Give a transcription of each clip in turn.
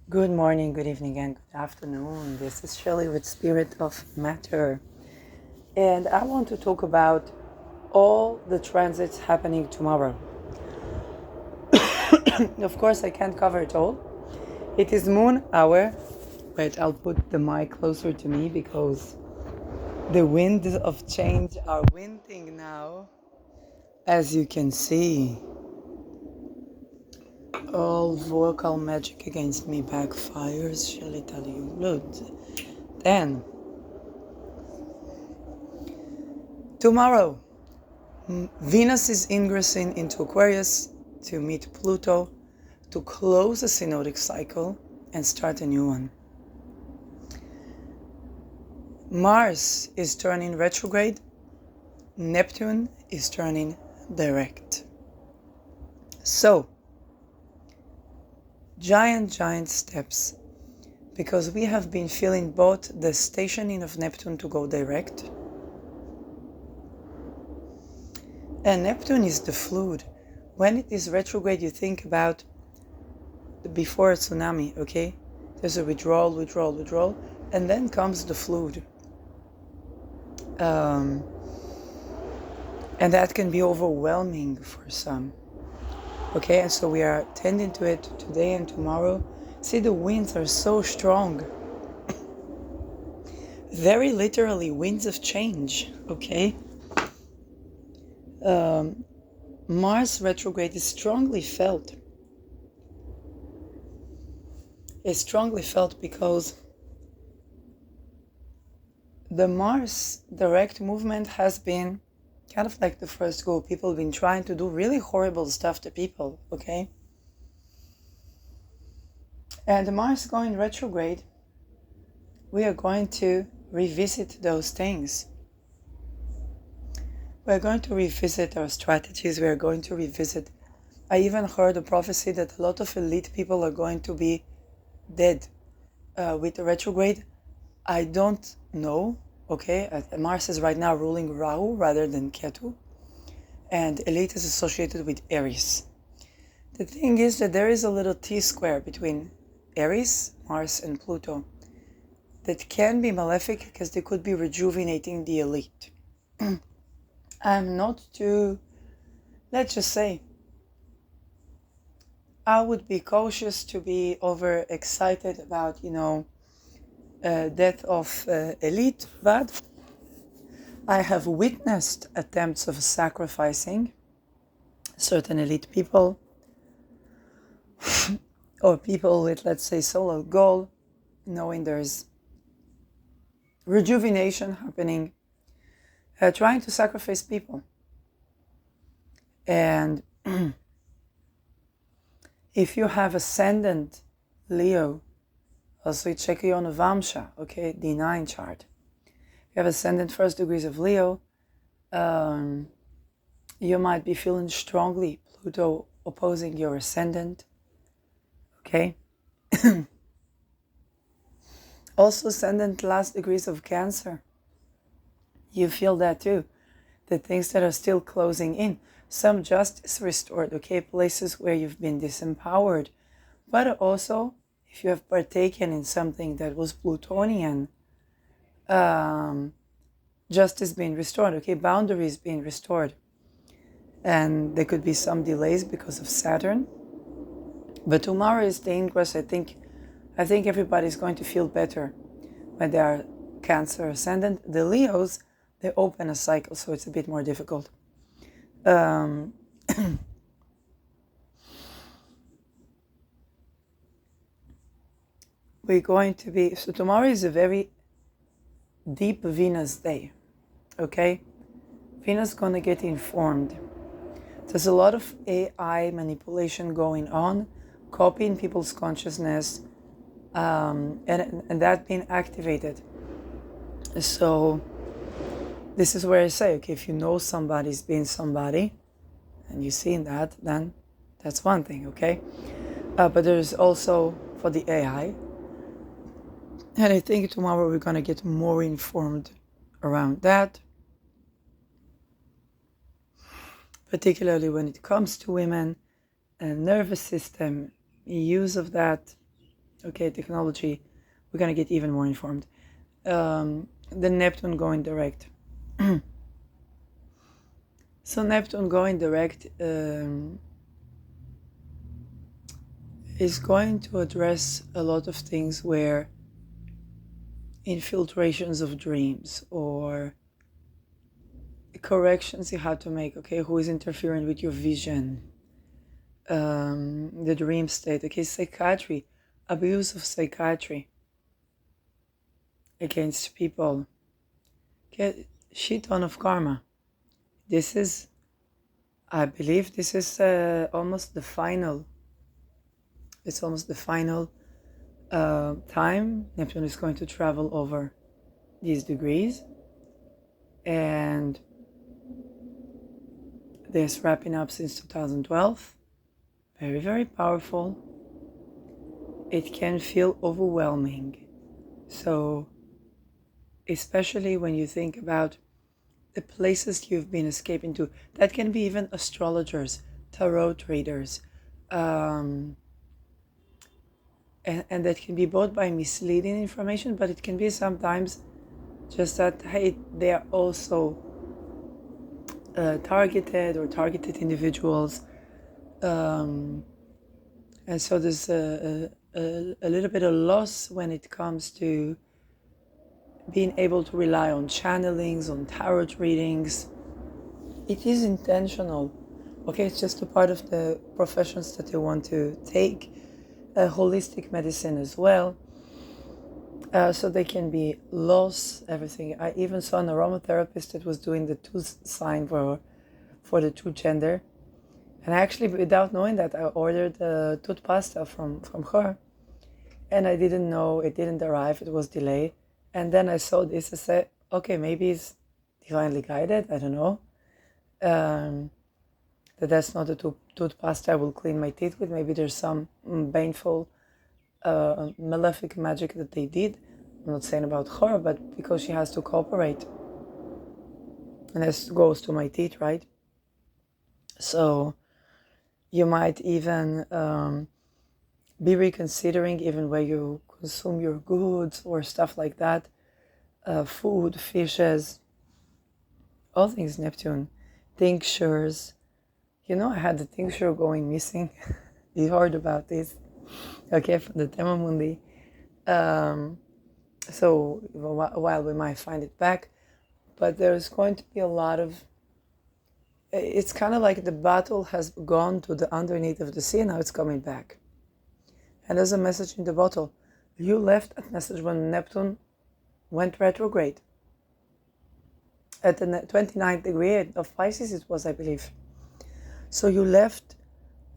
Good morning, good evening, and good afternoon. This is Shelley with Spirit of Matter. And I want to talk about all the transits happening tomorrow. Of course, I can't cover it all. It is moon hour. Wait, I'll put the mic closer to me because the winds of change are winding now. As you can see, all vocal magic against me backfires, shall I tell you? Good. Then, tomorrow, Venus is ingressing into Aquarius to meet Pluto to close a synodic cycle and start a new one. Mars is turning retrograde. Neptune is turning direct. So, giant steps, because we have been feeling both the stationing of Neptune to go direct, and Neptune is the fluid. When it is retrograde, you think about before a tsunami, okay? There's a withdrawal, and then comes the fluid. And that can be overwhelming for some. Okay, and so we are tending to it today and tomorrow. See, the winds are so strong. Very literally, winds of change, okay? Mars retrograde is strongly felt. It's strongly felt because the Mars direct movement has been kind of like the first goal. People have been trying to do really horrible stuff to people, okay? And the Mars going retrograde, we are going to revisit those things. We're going to revisit our strategies. We're going to revisit. I even heard a prophecy that a lot of elite people are going to be dead with the retrograde. I don't know, okay? Mars is right now ruling Rahu rather than Ketu. And elite is associated with Aries. The thing is that there is a little T-square between Aries, Mars, and Pluto that can be malefic because they could be rejuvenating the elite. I'm not too, let's just say, I would be cautious to be overexcited about, death of elite, but I have witnessed attempts of sacrificing certain elite people or people with, let's say, solar goal, knowing there's rejuvenation happening, trying to sacrifice people. And if you have ascendant Leo, also check your Vamsha, okay, D9 chart. If you have ascendant first degrees of Leo, you might be feeling strongly Pluto opposing your ascendant, okay? Also ascendant last degrees of Cancer. You feel that too. The things that are still closing in. Some justice restored, okay? Places where you've been disempowered. But also, if you have partaken in something that was Plutonian, justice being restored, okay? Boundaries being restored. And there could be some delays because of Saturn. But tomorrow is the ingress. I think everybody's going to feel better when they are Cancer ascendant. The Leos, they open a cycle, so it's a bit more difficult. We're going to be, so tomorrow is a very deep Venus day, okay? Venus is going to get informed. There's a lot of AI manipulation going on, copying people's consciousness, and that being activated. So this is where I say, okay, if you know somebody's being somebody, and you've seen that, then that's one thing, okay? But there's also for the AI, and I think tomorrow we're going to get more informed around that, particularly when it comes to women and nervous system, use of that, Okay, technology, we're going to get even more informed. The Neptune going direct. So Neptune going direct is going to address a lot of things where infiltrations of dreams or corrections you have to make, okay, who is interfering with your vision, the dream state, okay, psychiatry, abuse of psychiatry against people, okay, shit ton of karma. This is, I believe this is almost the final, it's almost the final time Neptune is going to travel over these degrees, and this wrapping up since 2012, very, very powerful. It can feel overwhelming. So, especially when you think about the places you've been escaping to, that can be even astrologers, tarot traders, and that can be both by misleading information, but it can be sometimes just that, hey, they are also targeted or targeted individuals. And so there's a little bit of loss when it comes to being able to rely on channelings, on tarot readings. It is intentional. Okay, it's just a part of the professions that you want to take. Holistic medicine as well. So they can be loss, everything. I even saw an aromatherapist that was doing the 2 sign for the 2 gender. And actually, without knowing that, I ordered a tooth pasta from her. And I didn't know, it didn't arrive, it was delayed. And then I saw this, I said, okay, maybe it's divinely guided, I don't know. That's not the tooth pasta I will clean my teeth with. Maybe there's some baneful, malefic magic that they did. I'm not saying about her, but because she has to cooperate. And this goes to my teeth, right? So you might even be reconsidering even where you consume your goods or stuff like that. Food, fishes, all things Neptune. Tinctures. You know, I had the tincture going missing. You heard about this. Okay, from the Tema Mundi. So a while we might find it back. But there's going to be a lot of... It's kind of like the battle has gone to the underneath of the sea, and now it's coming back. And there's a message in the bottle. You left that message when Neptune went retrograde. At the 29th degree of Pisces it was, I believe. So you left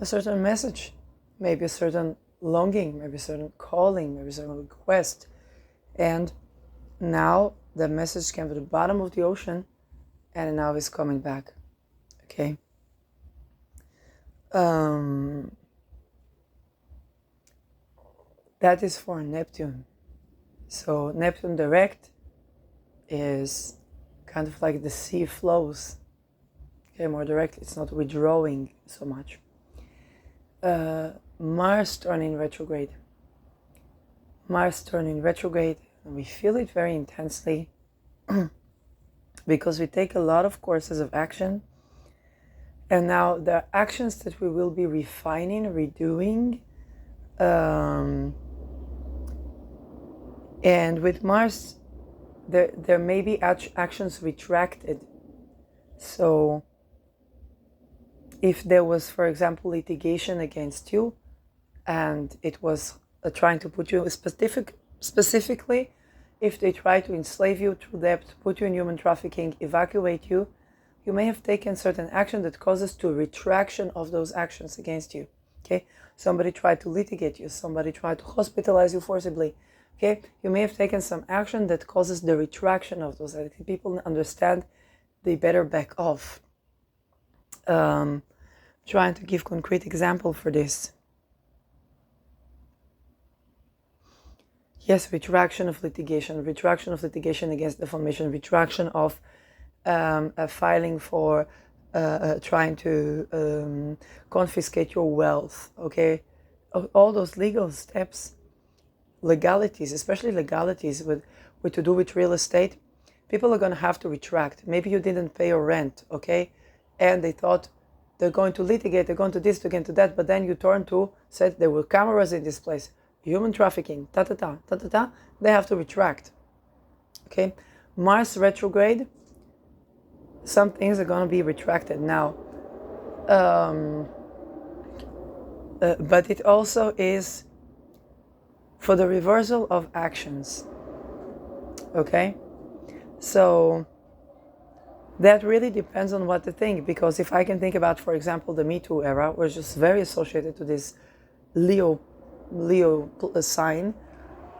a certain message, maybe a certain longing, maybe a certain calling, maybe a certain request. And now the message came to the bottom of the ocean, and now it's coming back. Okay? That is for Neptune. So Neptune direct is kind of like the sea flows. Okay, more direct. It's not withdrawing so much. Mars turning retrograde. Mars turning retrograde, and we feel it very intensely because we take a lot of courses of action. And now the actions that we will be refining, redoing, and with Mars, there may be actions retracted. So if there was, for example, litigation against you, and it was trying to put you specifically, if they try to enslave you through debt, put you in human trafficking, evacuate you, you may have taken certain action that causes to retraction of those actions against you. Okay, somebody tried to litigate you, somebody tried to hospitalize you forcibly. Okay, you may have taken some action that causes the retraction of those. I think people understand they better back off. Trying to give concrete example for this. Yes, retraction of litigation against defamation, retraction of filing for trying to confiscate your wealth, okay? All those legal steps legalities, especially legalities with to do with real estate, people are going to have to retract. Maybe you didn't pay your rent, okay? And they thought they're going to litigate, they're going to this, they're going to that, but then you turn to, said there were cameras in this place, human trafficking, ta-ta-ta, they have to retract, okay? Mars retrograde, some things are going to be retracted now. But it also is for the reversal of actions, okay? So that really depends on what to think, because if I can think about, for example, the Me Too era, which is very associated to this Leo sign,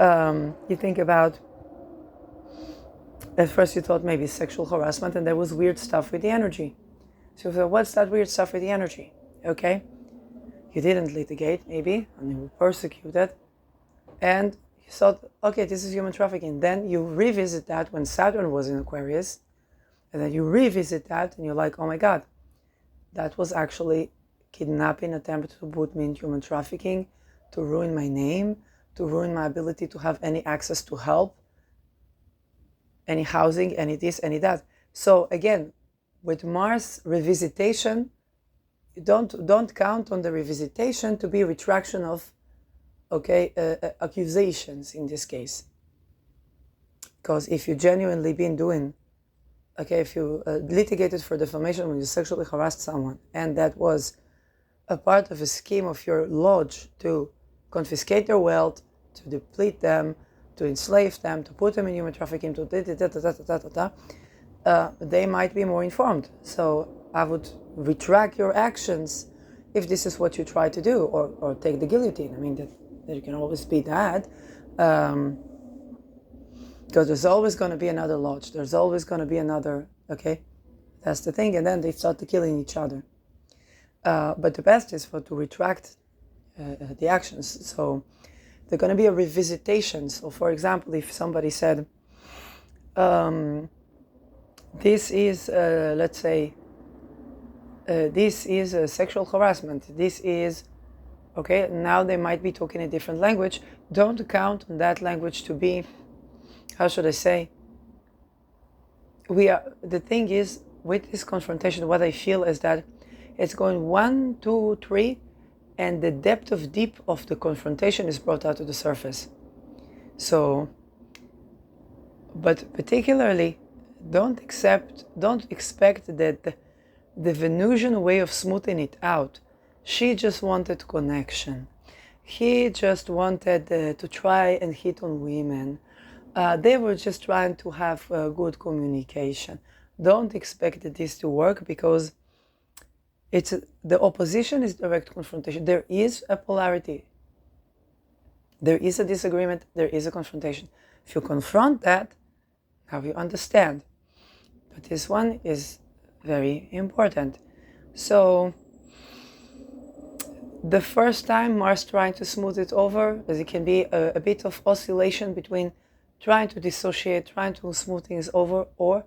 you think about, at first you thought maybe sexual harassment, and there was weird stuff with the energy. So you thought, what's that weird stuff with the energy? Okay, you didn't litigate maybe, and you were persecuted, and you thought, okay, this is human trafficking. Then you revisit that when Saturn was in Aquarius, and then you revisit that and you're like, oh my God, that was actually kidnapping, attempt to put me in human trafficking, to ruin my name, to ruin my ability to have any access to help, any housing, any this, any that. So again, with Mars revisitation, you don't count on the revisitation to be retraction of, okay, accusations in this case. Because if you genuinely been doing, okay, if you litigated for defamation when you sexually harassed someone, and that was a part of a scheme of your lodge to confiscate their wealth, to deplete them, to enslave them, to put them in human trafficking, to they might be more informed. So I would retract your actions if this is what you try to do, or take the guillotine. I mean, that there can always be that. Because there's always going to be another lodge. There's always going to be another, okay? That's the thing. And then they start killing each other. But the best is to retract the actions. So there's going to be a revisitation. So for example, if somebody said, this is, let's say, this is a sexual harassment. This is, okay, now they might be talking a different language. Don't count on that language to be, how should I say, the thing is, with this confrontation, what I feel is that it's going 1, 2, 3, and the depth of deep of the confrontation is brought out to the surface. So, but particularly, don't expect that the Venusian way of smoothing it out. She just wanted connection. He just wanted to try and hit on women. They were just trying to have good communication. Don't expect this to work, because the opposition is direct confrontation. There is a polarity. There is a disagreement. There is a confrontation. If you confront that, now you understand. But this one is very important. So the first time Mars trying to smooth it over, as it can be a bit of oscillation between trying to dissociate, trying to smooth things over, or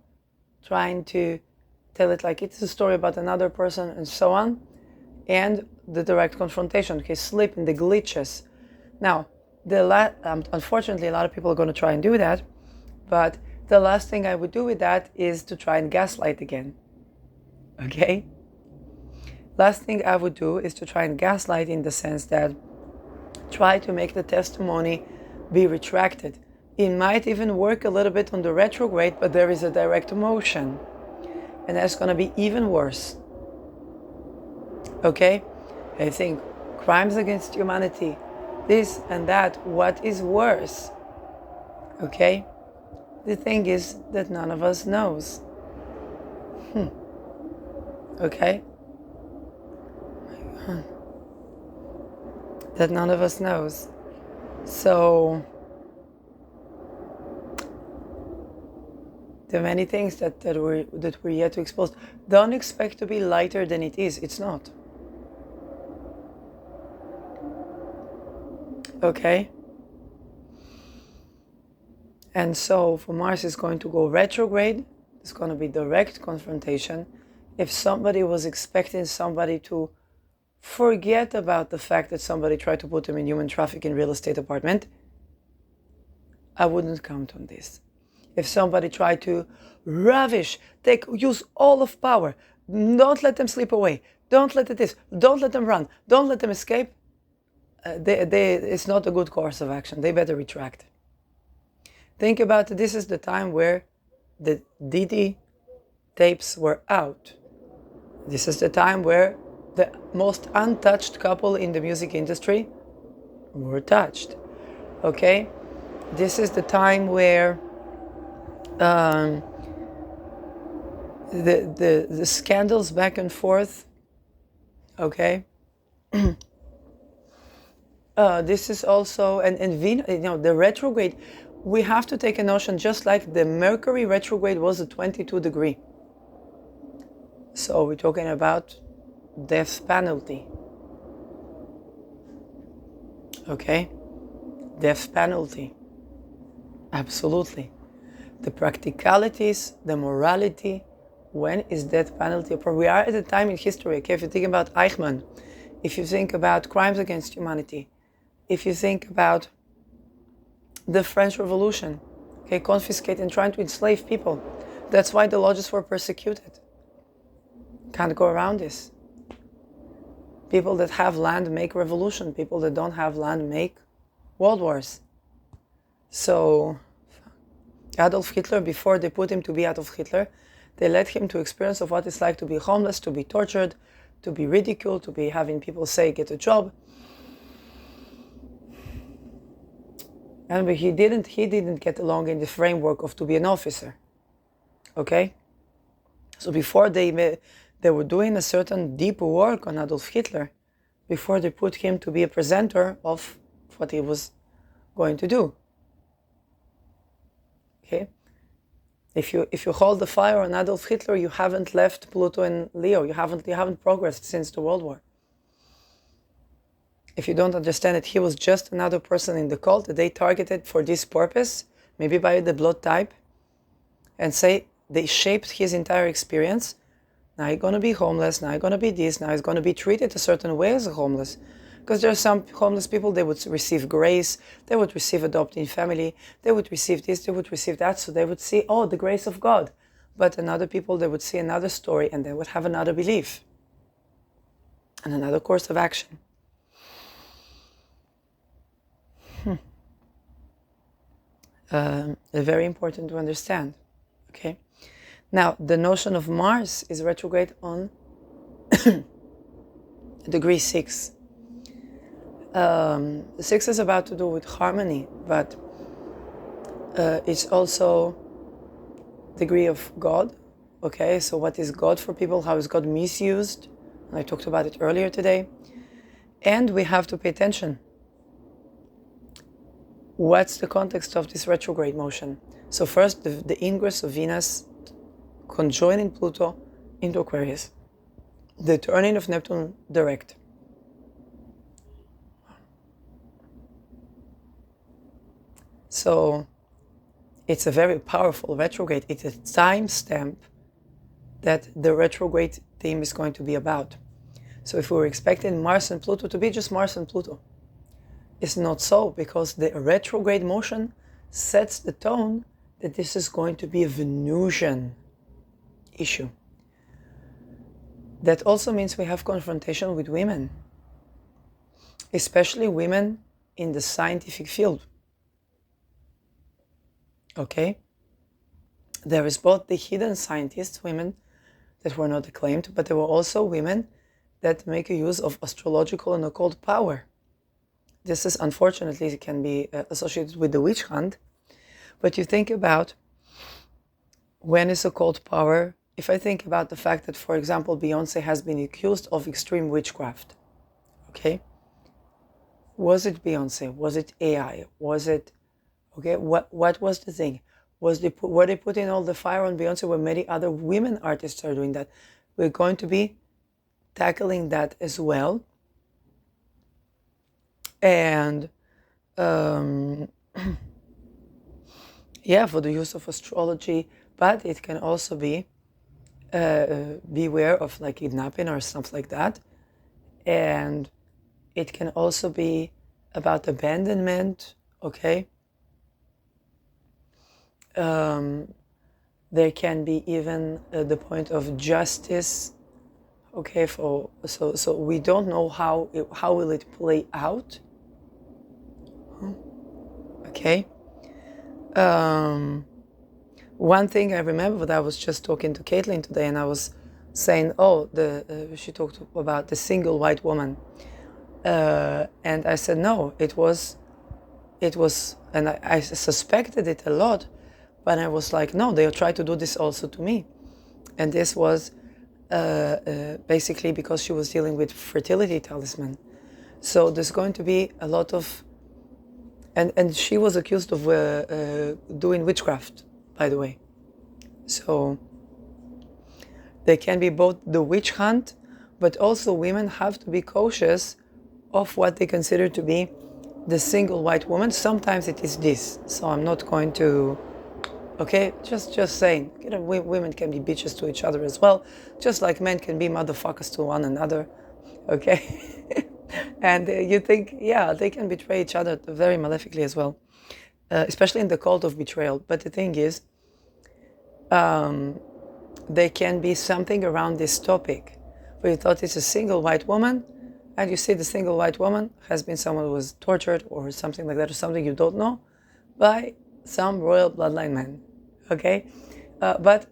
trying to tell it like it's a story about another person and so on, and the direct confrontation, okay, slip in the glitches. Now, unfortunately, a lot of people are going to try and do that, but the last thing I would do with that is to try and gaslight again, okay? Last thing I would do is to try and gaslight, in the sense that try to make the testimony be retracted. It might even work a little bit on the retrograde, but there is a direct motion, and that's going to be even worse. Okay? I think crimes against humanity, this and that, what is worse? Okay? The thing is that none of us knows. Okay? That none of us knows. So there are many things that we're yet to expose. Don't expect to be lighter than it is. It's not. Okay? And so for Mars is going to go retrograde. It's going to be direct confrontation. If somebody was expecting somebody to forget about the fact that somebody tried to put them in human trafficking real estate apartment, I wouldn't count on this. If somebody tried to ravish, use all of power, don't let them slip away, don't let it this, don't let them run, don't let them escape, it's not a good course of action. They better retract. Think about it. This is the time where the DD tapes were out. This is the time where the most untouched couple in the music industry were touched. Okay? This is the time where the scandals back and forth, okay? This is also, and Venus, the retrograde, we have to take a notion, just like the Mercury retrograde was a 22 degree. So we're talking about death penalty. Okay? Death penalty. Absolutely. The practicalities, the morality, when is death penalty? We are at a time in history, okay? If you think about Eichmann, if you think about crimes against humanity, if you think about the French Revolution, okay, confiscating and trying to enslave people, that's why the lodges were persecuted. Can't go around this. People that have land make revolution. People that don't have land make world wars. So Adolf Hitler, before they put him to be Adolf Hitler, they let him to experience of what it's like to be homeless, to be tortured, to be ridiculed, to be having people say, get a job. And he didn't get along in the framework of to be an officer. Okay? So before they were doing a certain deep work on Adolf Hitler, before they put him to be a presenter of what he was going to do. Okay? If you hold the fire on Adolf Hitler, you haven't left Pluto and Leo. You haven't progressed since the World War. If you don't understand that he was just another person in the cult that they targeted for this purpose, maybe by the blood type, and say they shaped his entire experience. Now he's going to be homeless, now he's going to be this, now he's going to be treated a certain way as a homeless. Because there are some homeless people, they would receive grace, they would receive adopting family, they would receive this, they would receive that, so they would see, oh, the grace of God. But another people, they would see another story and they would have another belief and another course of action. Very important to understand. Okay. Now, the notion of Mars is retrograde on degree 6. 6 is about to do with harmony, but it's also degree of God. Okay, so what is God for people? How is God misused? And I talked about it earlier today. And we have to pay attention. What's the context of this retrograde motion? So first, the ingress of Venus conjoining Pluto into Aquarius. The turning of Neptune direct. So it's a very powerful retrograde. It's a timestamp that the retrograde theme is going to be about. So if we were expecting Mars and Pluto to be just Mars and Pluto, it's not so, because the retrograde motion sets the tone that this is going to be a Venusian issue. That also means we have confrontation with women, especially women in the scientific field. Okay? There is both the hidden scientists, women that were not acclaimed, but there were also women that make a use of astrological and occult power. This is, unfortunately, it can be associated with the witch hunt. But you think about when is occult power. If I think about the fact that, for example, Beyonce has been accused of extreme witchcraft, okay? Was it Beyonce? Was it AI? Was it, okay, what was the thing? Were they putting all the fire on Beyonce when many other women artists are doing that? We're going to be tackling that as well. And yeah, for the use of astrology, but it can also be beware of like kidnapping or stuff like that. And it can also be about abandonment, okay? There can be even the point of justice. Okay, so we don't know how will it play out. Okay. One thing I remember that I was just talking to Caitlin today, and I was saying, she talked about the single white woman, and I said no, it was, and I suspected it a lot, but I was like, no, they'll try to do this also to me, and this was basically because she was dealing with fertility talisman. So there's going to be a lot of, and she was accused of doing witchcraft, by the way. So there can be both the witch hunt, but also women have to be cautious of what they consider to be the single white woman. Sometimes it is this. So I'm not going to, okay, just saying, women can be bitches to each other as well, just like men can be motherfuckers to one another, okay? And you think, yeah, they can betray each other very malefically as well, especially in the cult of betrayal. But the thing is, there can be something around this topic where you thought it's a single white woman, and you see the single white woman has been someone who was tortured or something like that, or something you don't know, by some royal bloodline man, okay? But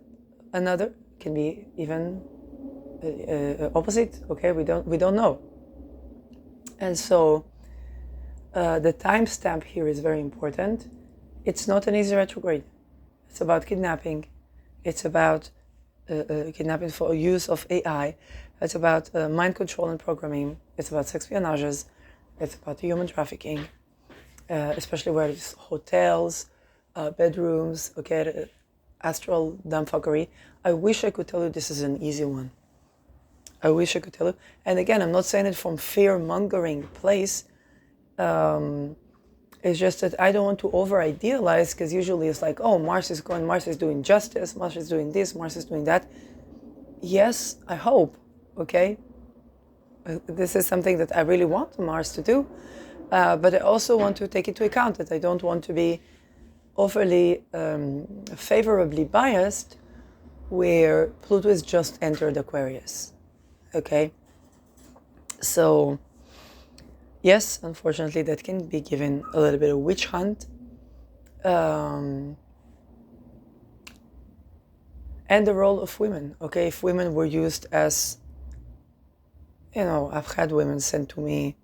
another can be even opposite, okay? We don't know. And so the timestamp here is very important. It's not an easy retrograde. It's about kidnapping. It's about kidnapping for use of AI. It's about mind control and programming. It's about sex espionages. It's about human trafficking, especially where it's hotels, bedrooms, okay, astral dumbfuckery. I wish I could tell you this is an easy one. I wish I could tell you. And again, I'm not saying it from fear-mongering place. It's just that I don't want to over-idealize, because usually it's like, oh, Mars is doing justice, Mars is doing this, Mars is doing that. Yes, I hope, okay? This is something that I really want Mars to do. But I also want to take into account that I don't want to be overly favorably biased where Pluto has just entered Aquarius, okay? So, yes, unfortunately, that can be given a little bit of witch hunt. And the role of women, okay? If women were used as, I've had women sent to me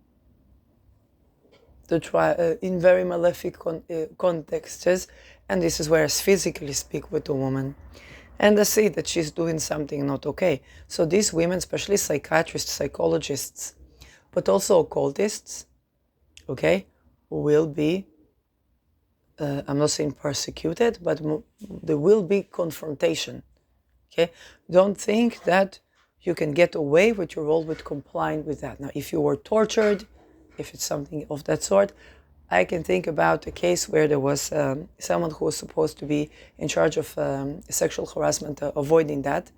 to try in very malefic contexts, and this is where I physically speak with a woman, and I see that she's doing something not okay. So these women, especially psychiatrists, psychologists, but also occultists, okay, will be, I'm not saying persecuted, but there will be confrontation, okay? Don't think that you can get away with your role with complying with that. Now, if you were tortured, if it's something of that sort, I can think about a case where there was someone who was supposed to be in charge of sexual harassment, avoiding that.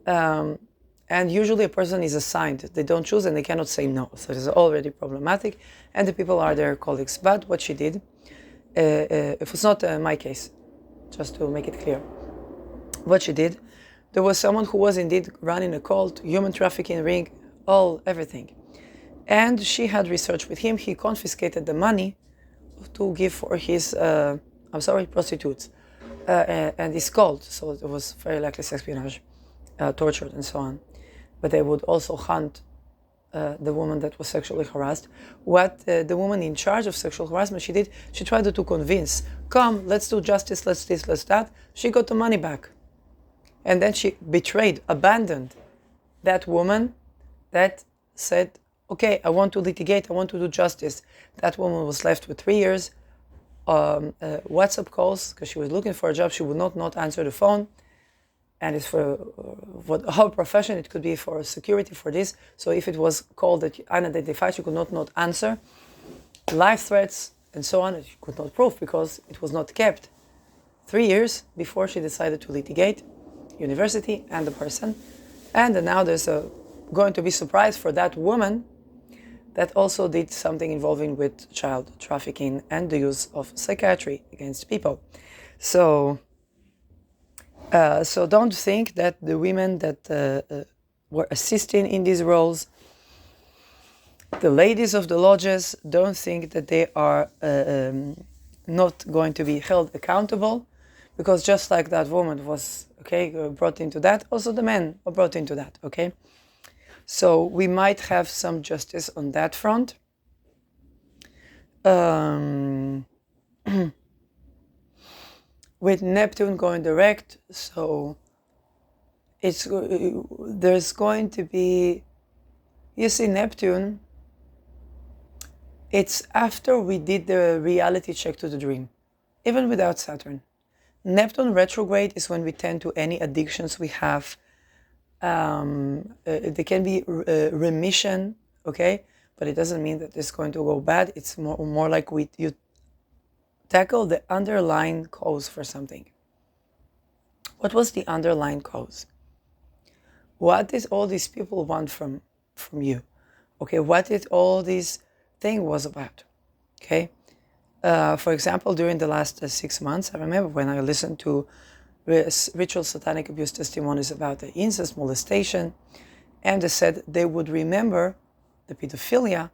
And usually a person is assigned. They don't choose and they cannot say no. So it is already problematic. And the people are their colleagues. But what she did, it was not my case, just to make it clear. What she did, there was someone who was indeed running a cult, human trafficking ring, everything. And she had researched with him. He confiscated the money to give for his, prostitutes. And his cult. So it was very likely sex espionage, tortured and so on. But they would also hunt the woman that was sexually harassed. What the woman in charge of sexual harassment, she did, she tried to convince, come, let's do justice, let's this, let's that. She got the money back. And then she betrayed, abandoned that woman that said, okay, I want to litigate, I want to do justice. That woman was left with 3 years, WhatsApp calls, because she was looking for a job. She would not answer the phone. And it's for her profession, it could be for security, for this. So if it was called that unidentified, she could not answer. Life threats and so on, she could not prove because it was not kept. 3 years before she decided to litigate, university and the person. And now there's going to be surprise for that woman that also did something involving with child trafficking and the use of psychiatry against people. So, so don't think that the women that were assisting in these roles, the ladies of the lodges, don't think that they are not going to be held accountable, because just like that woman was brought into that, also the men are brought into that. Okay, so we might have some justice on that front. With Neptune going direct, so there's going to be, you see, Neptune, it's after we did the reality check to the dream, even without Saturn. Neptune retrograde is when we tend to any addictions we have. There can be remission, okay, but it doesn't mean that it's going to go bad. It's more like you tackle the underlying cause for something. What was the underlying cause? What did all these people want from you? Okay, what did all this thing was about? Okay, for example, during the last 6 months, I remember when I listened to ritual satanic abuse testimonies about the incest, molestation, and they said they would remember the pedophilia,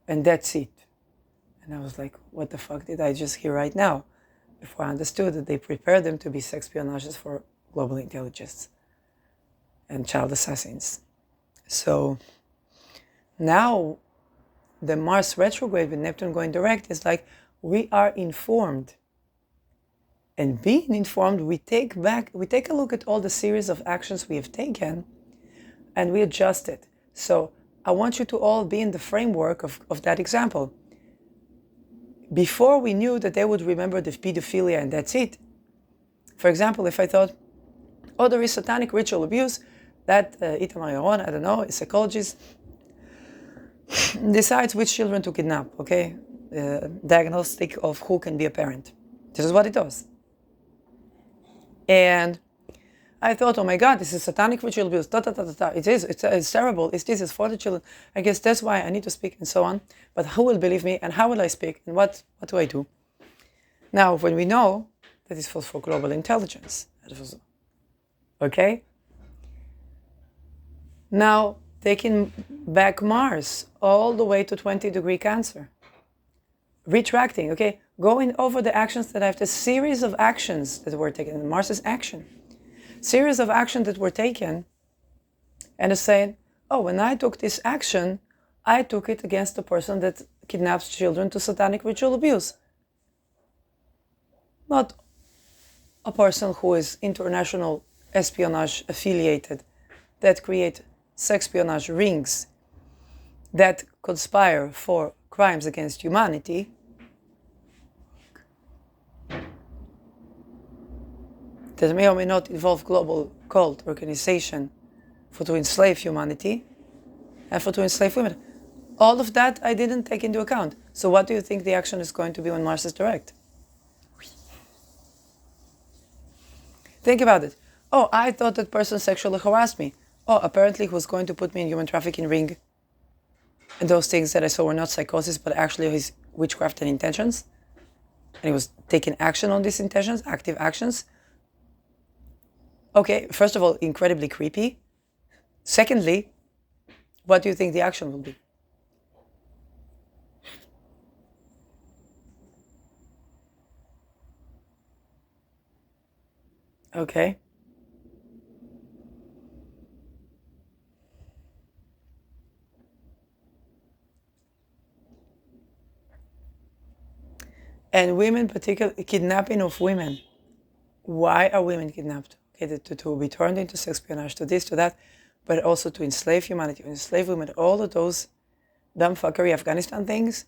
and that's it. And I was like, what the fuck did I just hear right now? Before I understood that they prepared them to be sex espionages for global intelligence and child assassins. So now the Mars retrograde with Neptune going direct is like we are informed. And being informed, we take a look at all the series of actions we have taken and we adjust it. So I want you to all be in the framework of that example. Before we knew that they would remember the pedophilia and that's it. For example, if I thought, oh, there is satanic ritual abuse, that Itamar Yaron, I don't know, a psychologist, decides which children to kidnap, okay? Diagnostic of who can be a parent. This is what it does. And I thought, oh my God, this is satanic ritual abuse, It is, it's terrible, it's for the children. I guess that's why I need to speak and so on. But who will believe me and how will I speak and what do I do? Now, when we know that this was for global intelligence, okay? Now, taking back Mars all the way to 20-degree Cancer. Retracting, okay? Going over the actions that I have, the series of actions that were taken. Mars is action. Series of actions that were taken, and is saying, oh, when I took this action, I took it against the person that kidnaps children to satanic ritual abuse. Not a person who is international espionage affiliated, that create sex espionage rings, that conspire for crimes against humanity. That may or may not involve global cult organization to enslave humanity and to enslave women. All of that I didn't take into account. So what do you think the action is going to be when Mars is direct? Think about it. Oh, I thought that person sexually harassed me. Oh, apparently he was going to put me in human trafficking ring. And those things that I saw were not psychosis, but actually his witchcraft and intentions. And he was taking action on these intentions, active actions. Okay, first of all, incredibly creepy. Secondly, what do you think the action will be? Okay. And women, particularly kidnapping of women. Why are women kidnapped? Okay, to be turned into sex espionage, to this, to that, but also to enslave humanity, to enslave women, all of those dumb fuckery Afghanistan things.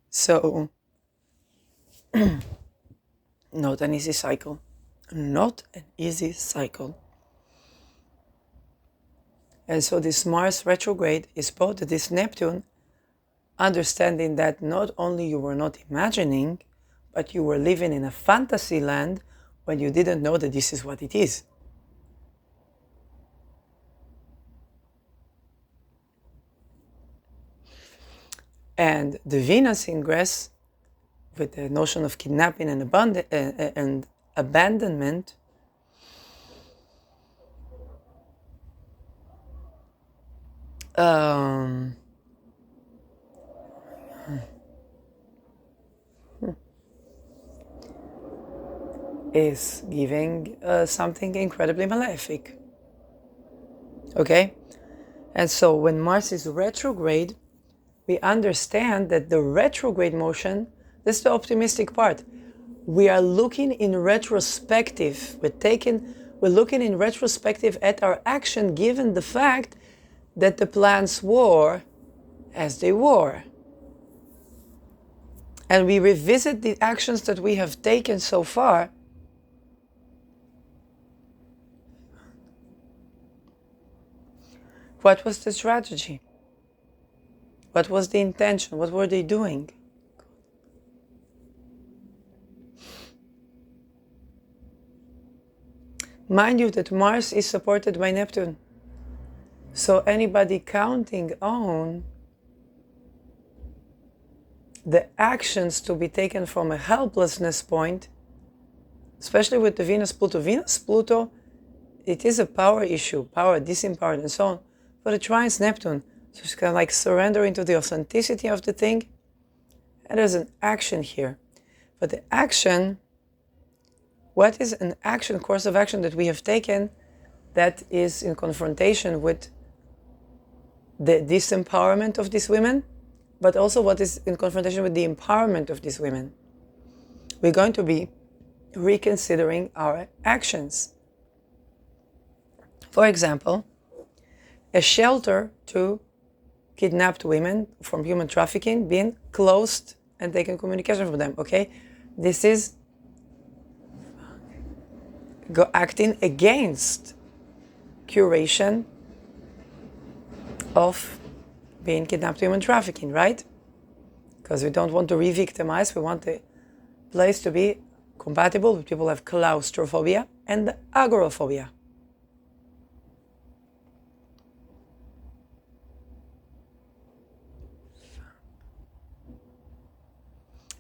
So, not an easy cycle. Not an easy cycle. And so this Mars retrograde is both this Neptune, understanding that not only you were not imagining, but you were living in a fantasy land when you didn't know that this is what it is. And the Venus ingress, with the notion of kidnapping and abandonment, is giving something incredibly malefic. Okay? And so when Mars is retrograde, we understand that the retrograde motion, this is the optimistic part. We are looking in retrospective. We're looking in retrospective at our action, given the fact that the plans were as they were. And we revisit the actions that we have taken so far. What was the strategy? What was the intention? What were they doing? Mind you that Mars is supported by Neptune. So anybody counting on the actions to be taken from a helplessness point, especially with the Venus-Pluto, it is a power issue, power, disempowered and so on, but it trines Neptune. So it's kind of like surrendering to the authenticity of the thing. And there's an action here. But the action, what is an action, course of action that we have taken that is in confrontation with the disempowerment of these women, but also what is in confrontation with the empowerment of these women? We're going to be reconsidering our actions. For example, a shelter to kidnapped women from human trafficking being closed and taken communication from them, okay? This is acting against curation of being kidnapped human trafficking, right? Because we don't want to re-victimize, we want the place to be compatible with people who have claustrophobia and agoraphobia.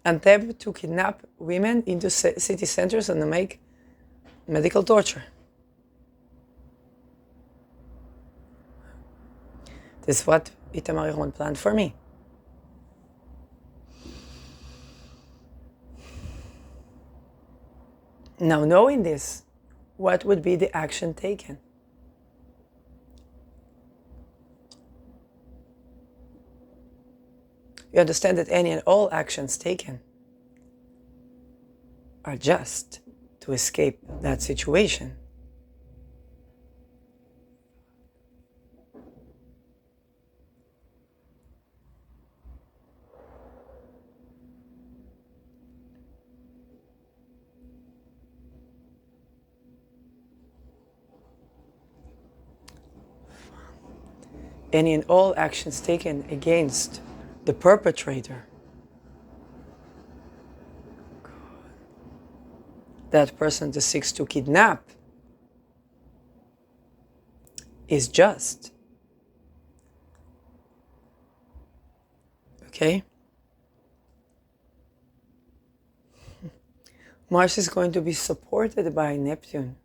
And attempt to kidnap women into city centers and to make medical torture. This is what Itamar Yeron planned for me. Now, knowing this, what would be the action taken? You understand that any and all actions taken are just to escape that situation. Any and all actions taken against the perpetrator, that person that seeks to kidnap, is just. Okay? Mars is going to be supported by Neptune.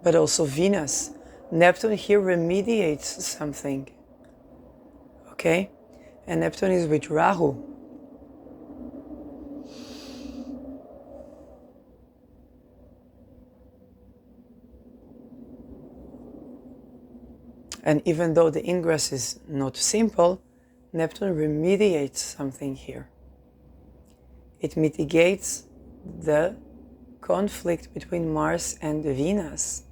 But also Venus. Neptune here remediates something. Okay? And Neptune is with Rahu. And even though the ingress is not simple, Neptune remediates something here. It mitigates the conflict between Mars and Venus.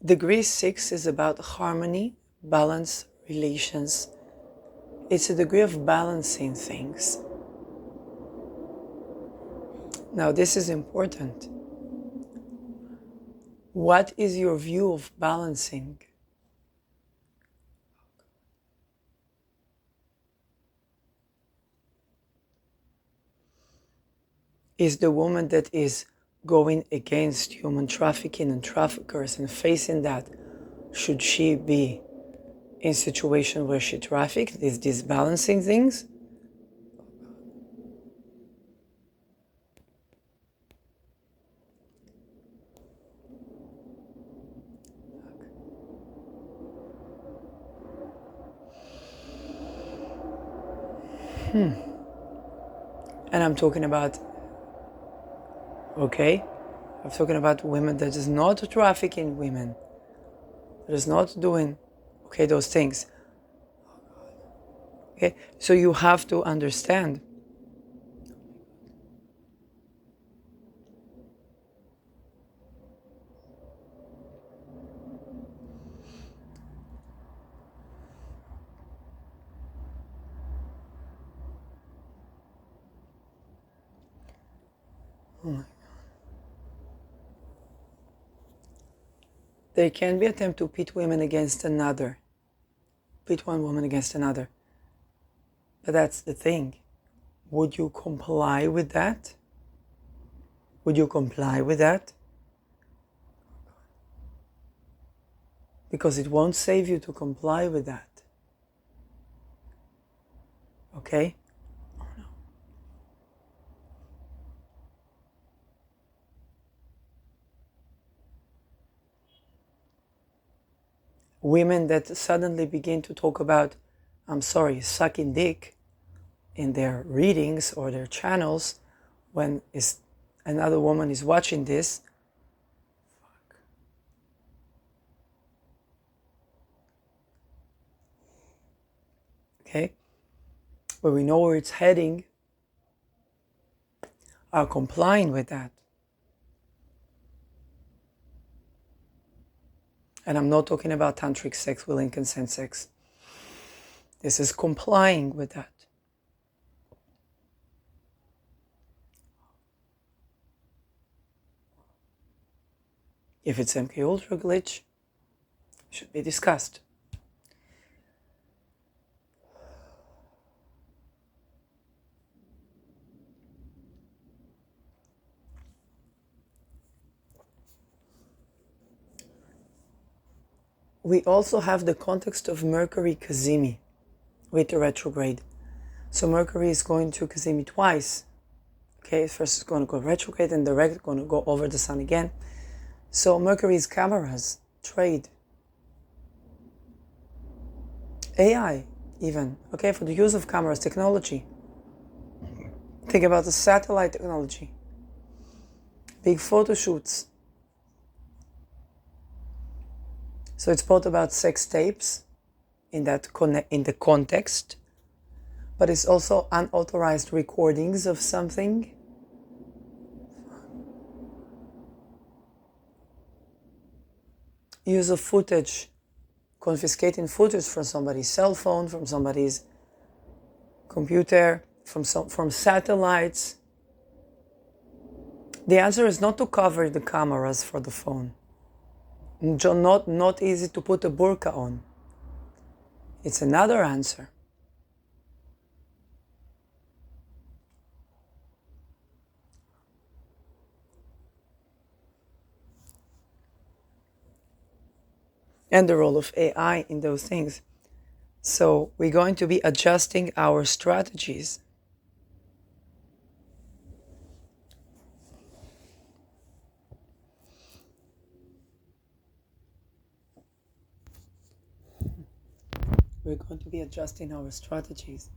Degree 6 is about harmony, balance, relations. It's a degree of balancing things. Now, this is important. What is your view of balancing? Is the woman that is going against human trafficking and traffickers and facing that, should she be in a situation where she trafficked? Is this balancing things? And I'm talking about, okay, I'm talking about women that is not trafficking women, that is not doing, okay, those things. Okay, so you have to understand. There can be attempt to pit women against another, pit one woman against another. But that's the thing. Would you comply with that? Would you comply with that? Because it won't save you to comply with that. Okay? Oh, no. Women that suddenly begin to talk about, I'm sorry, sucking dick in their readings or their channels when another woman is watching this. Fuck. Okay? But we know where it's heading, are complying with that. And I'm not talking about tantric sex, will and consent sex. This is complying with that. If it's MK Ultra glitch, it should be discussed. We also have the context of Mercury Kazimi with the retrograde. So Mercury is going to Kazimi twice. Okay, first it's going to go retrograde and direct, going to go over the sun again. So Mercury is cameras, trade, AI even, okay, for the use of cameras, technology. Think about the satellite technology, big photo shoots. So it's both about sex tapes in the context, but it's also unauthorized recordings of something. Use of footage, confiscating footage from somebody's cell phone, from somebody's computer, from satellites. The answer is not to cover the cameras for the phone. Not easy to put a burqa on. It's another answer. And the role of AI in those things. So we're going to be adjusting our strategies. We're going to be adjusting our strategies.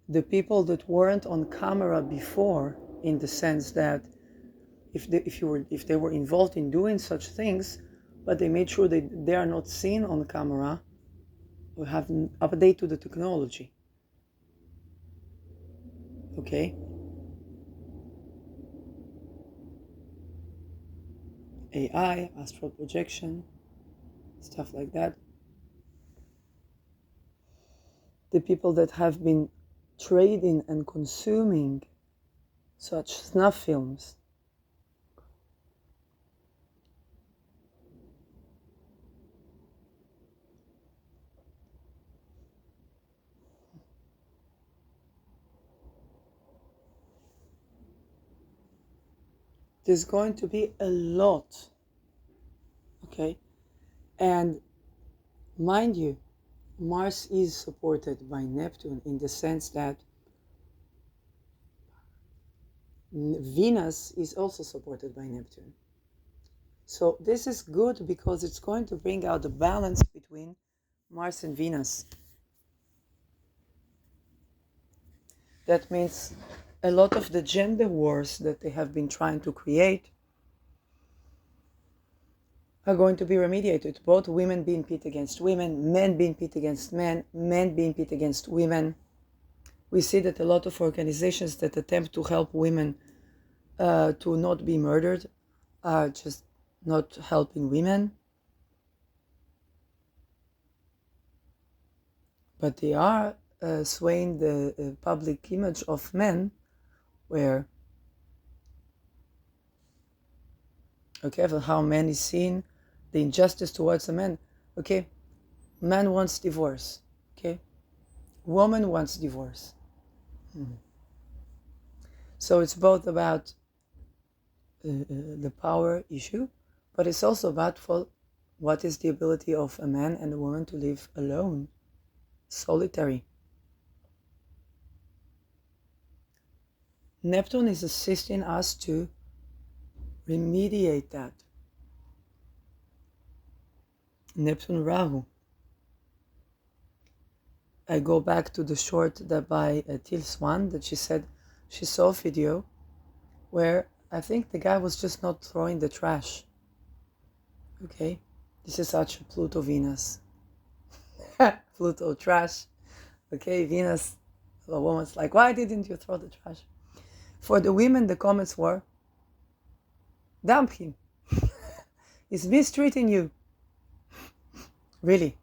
The people that weren't on camera before, in the sense that if they were involved in doing such things, but they made sure that they are not seen on camera, we have an update to the technology. Okay? AI, astral projection, stuff like that. The people that have been trading and consuming such snuff films. There's going to be a lot, okay? And mind you, Mars is supported by Neptune in the sense that Venus is also supported by Neptune. So this is good because it's going to bring out the balance between Mars and Venus. That means a lot of the gender wars that they have been trying to create are going to be remediated. Both women being pit against women, men being pit against men, men being pit against women. We see that a lot of organizations that attempt to help women to not be murdered are just not helping women. But they are swaying the public image of men where, okay, for how man is seen, the injustice towards a man. Okay, man wants divorce. Okay, woman wants divorce. So it's both about the power issue, but it's also about what is the ability of a man and a woman to live alone, solitary. Neptune is assisting us to remediate that. Neptune Rahu. I go back to the short that by Til Swan that she said she saw a video where I think the guy was just not throwing the trash. Okay, this is such a Pluto Venus. Pluto trash. Okay, Venus, a woman's like, why didn't you throw the trash? For the women, the comments were, dump him. He's mistreating you. Really.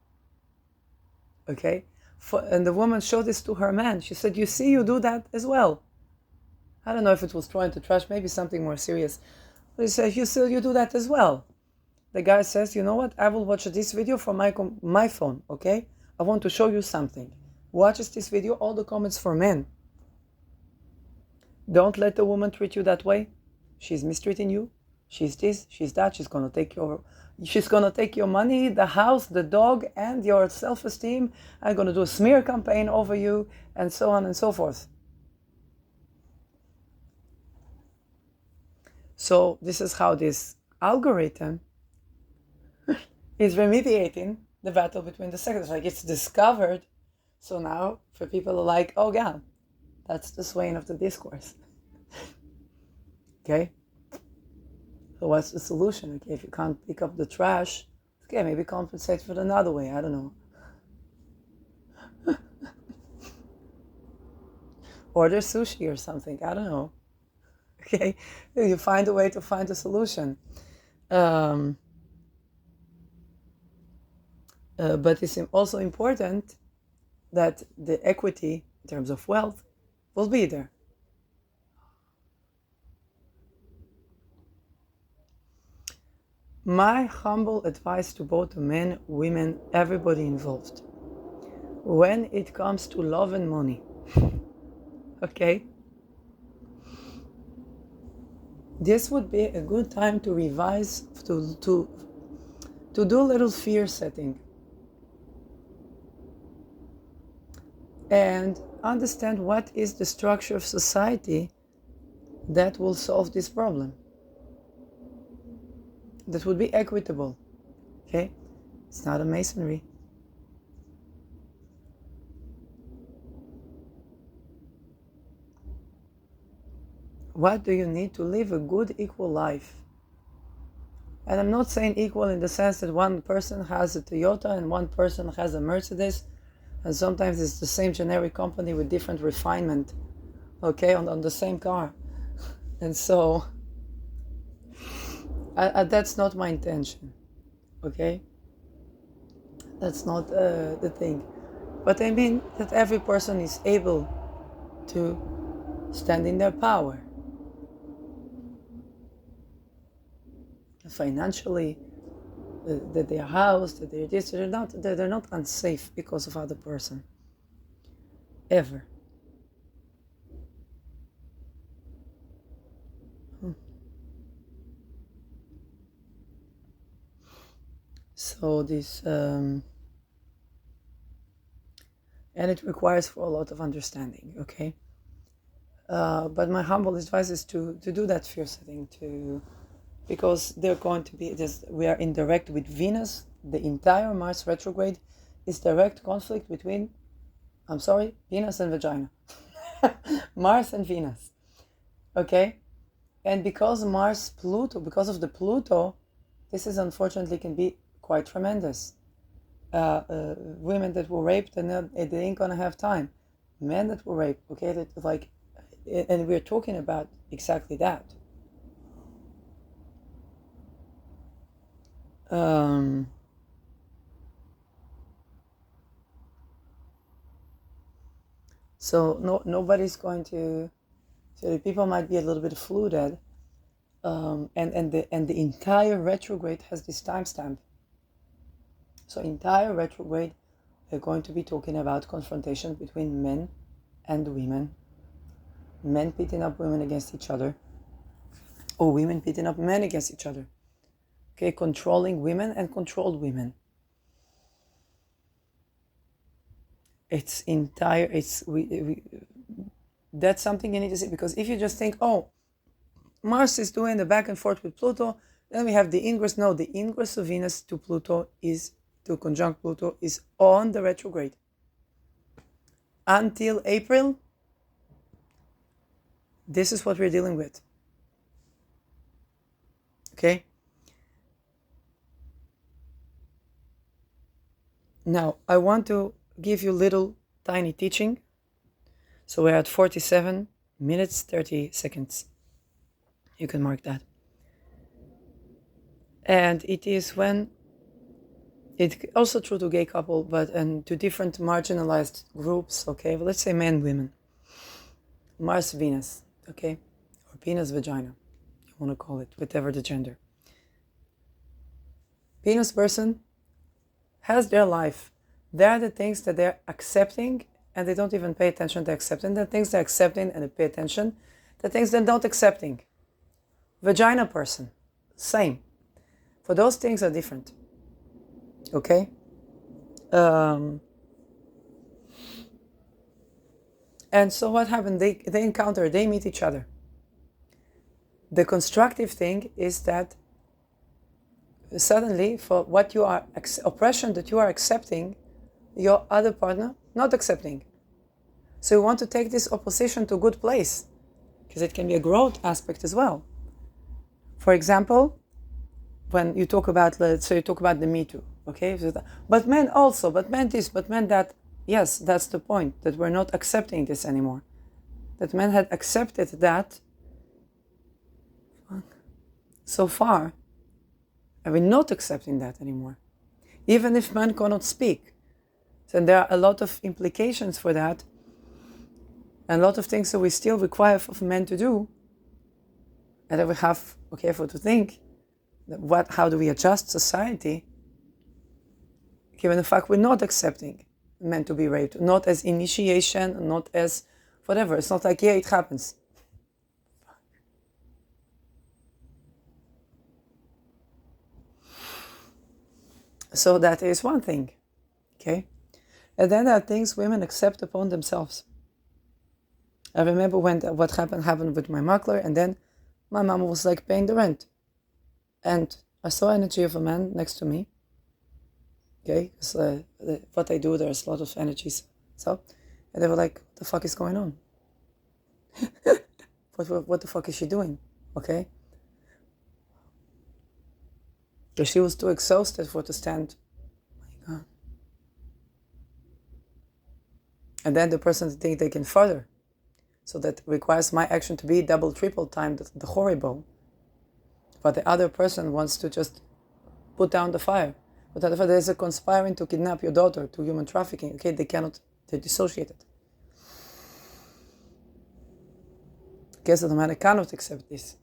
Okay? And the woman showed this to her man. She said, you see, you do that as well. I don't know if it was throwing the trash, maybe something more serious. But he said, you do that as well. The guy says, you know what? I will watch this video from my phone, okay? I want to show you something. Watches this video, all the comments for men. Don't let the woman treat you that way. She's mistreating you. She's this, she's that. She's gonna take your money, the house, the dog, and your self-esteem. I'm gonna do a smear campaign over you, and so on and so forth. So this is how this algorithm is remediating the battle between the sexes. Like, it's discovered. So now for people are like, oh yeah, that's the swaying of the discourse. Okay? So what's the solution? Okay, if you can't pick up the trash, okay, maybe compensate for it another way. I don't know. Order sushi or something. I don't know. Okay? You find a way to find a solution. But it's also important that the equity in terms of wealth will be there. My humble advice to both men, women, everybody involved, when it comes to love and money, okay, this would be a good time to revise, to do a little fear setting and understand what is the structure of society that will solve this problem, that would be equitable. Okay, it's not a masonry. What do you need to live a good, equal life? And I'm not saying equal in the sense that one person has a Toyota and one person has a Mercedes, and sometimes it's the same generic company with different refinement, okay, on the same car. And so That's not my intention, okay? That's not the thing. But I mean that every person is able to stand in their power. Financially, that they are housed, that they're this, they're not unsafe because of other person. Ever. So this, and it requires for a lot of understanding, okay? But my humble advice is to do that fear setting, because they're going to be, we are in direct with Venus. The entire Mars retrograde is direct conflict between, Venus and vagina. Mars and Venus, okay? And because because of the Pluto, this is unfortunately can be quite tremendous. Women that were raped, they ain't gonna have time. Men that were raped, okay, and we're talking about exactly that. So nobody's going to. So the people might be a little bit flooded, and the entire retrograde has this timestamp. So entire retrograde, we're going to be talking about confrontation between men and women, men pitting up women against each other, or women pitting up men against each other. Okay, controlling women and controlled women. It's entire. That's something you need to see, because if you just think, oh, Mars is doing the back and forth with Pluto, then we have the ingress. No, the ingress of Venus to Pluto to conjunct Pluto is on the retrograde. Until April, this is what we're dealing with. Okay? Now, I want to give you little tiny teaching. So we're at 47 minutes, 30 seconds. You can mark that. And it is when, it's also true to gay couple, and to different marginalized groups, okay? But let's say men, women. Mars, Venus, okay? Or penis, vagina, you want to call it, whatever the gender. Penis person has their life. There are the things that they're accepting, and they don't even pay attention to accepting. The things they're accepting and they pay attention. The things they're not accepting. Vagina person, same. For those things are different. Okay? And so what happened? They encounter, they meet each other. The constructive thing is that suddenly, for what you are, oppression that you are accepting, your other partner not accepting. So you want to take this opposition to a good place, because it can be a growth aspect as well. For example, when you talk about, so you talk about the Me Too, okay? But men also, but men this, but men that. Yes, that's the point, that we're not accepting this anymore. That men had accepted that so far, and we're not accepting that anymore. Even if men cannot speak. So there are a lot of implications for that, and a lot of things that we still require of men to do, and that we have, okay, for to think, that how do we adjust society, given the fact we're not accepting men to be raped, not as initiation, not as whatever. It's not like, yeah, it happens. So that is one thing, okay? And then there are things women accept upon themselves. I remember when what happened with my makler, and then my mom was like paying the rent. And I saw energy of a man next to me. Okay, because what I do, there's a lot of energies. So, and they were like, what the fuck is going on? what the fuck is she doing? Okay? Because she was too exhausted to stand. Oh my God. And then the person thinks they can further. So that requires my action to be double, triple time the horrible. but the other person wants to just put down the fire. But if there's a conspiring to kidnap your daughter, to human trafficking, okay, they're dissociated. Guess that the man cannot accept this.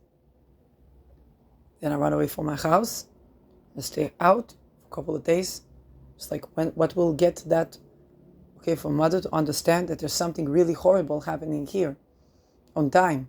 Then I run away from my house, I stay out for a couple of days. It's like, what will get that, okay, for mother to understand that there's something really horrible happening here, on time.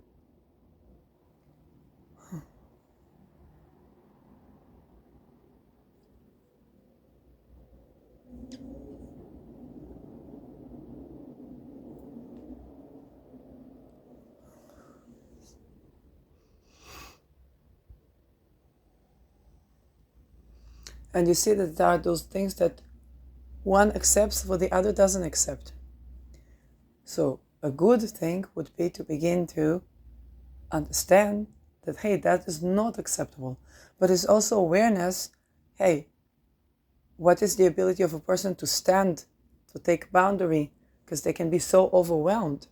And you see that there are those things that one accepts but the other doesn't accept. So a good thing would be to begin to understand that, hey, that is not acceptable. But it's also awareness, hey, what is the ability of a person to stand, to take boundary, because they can be so overwhelmed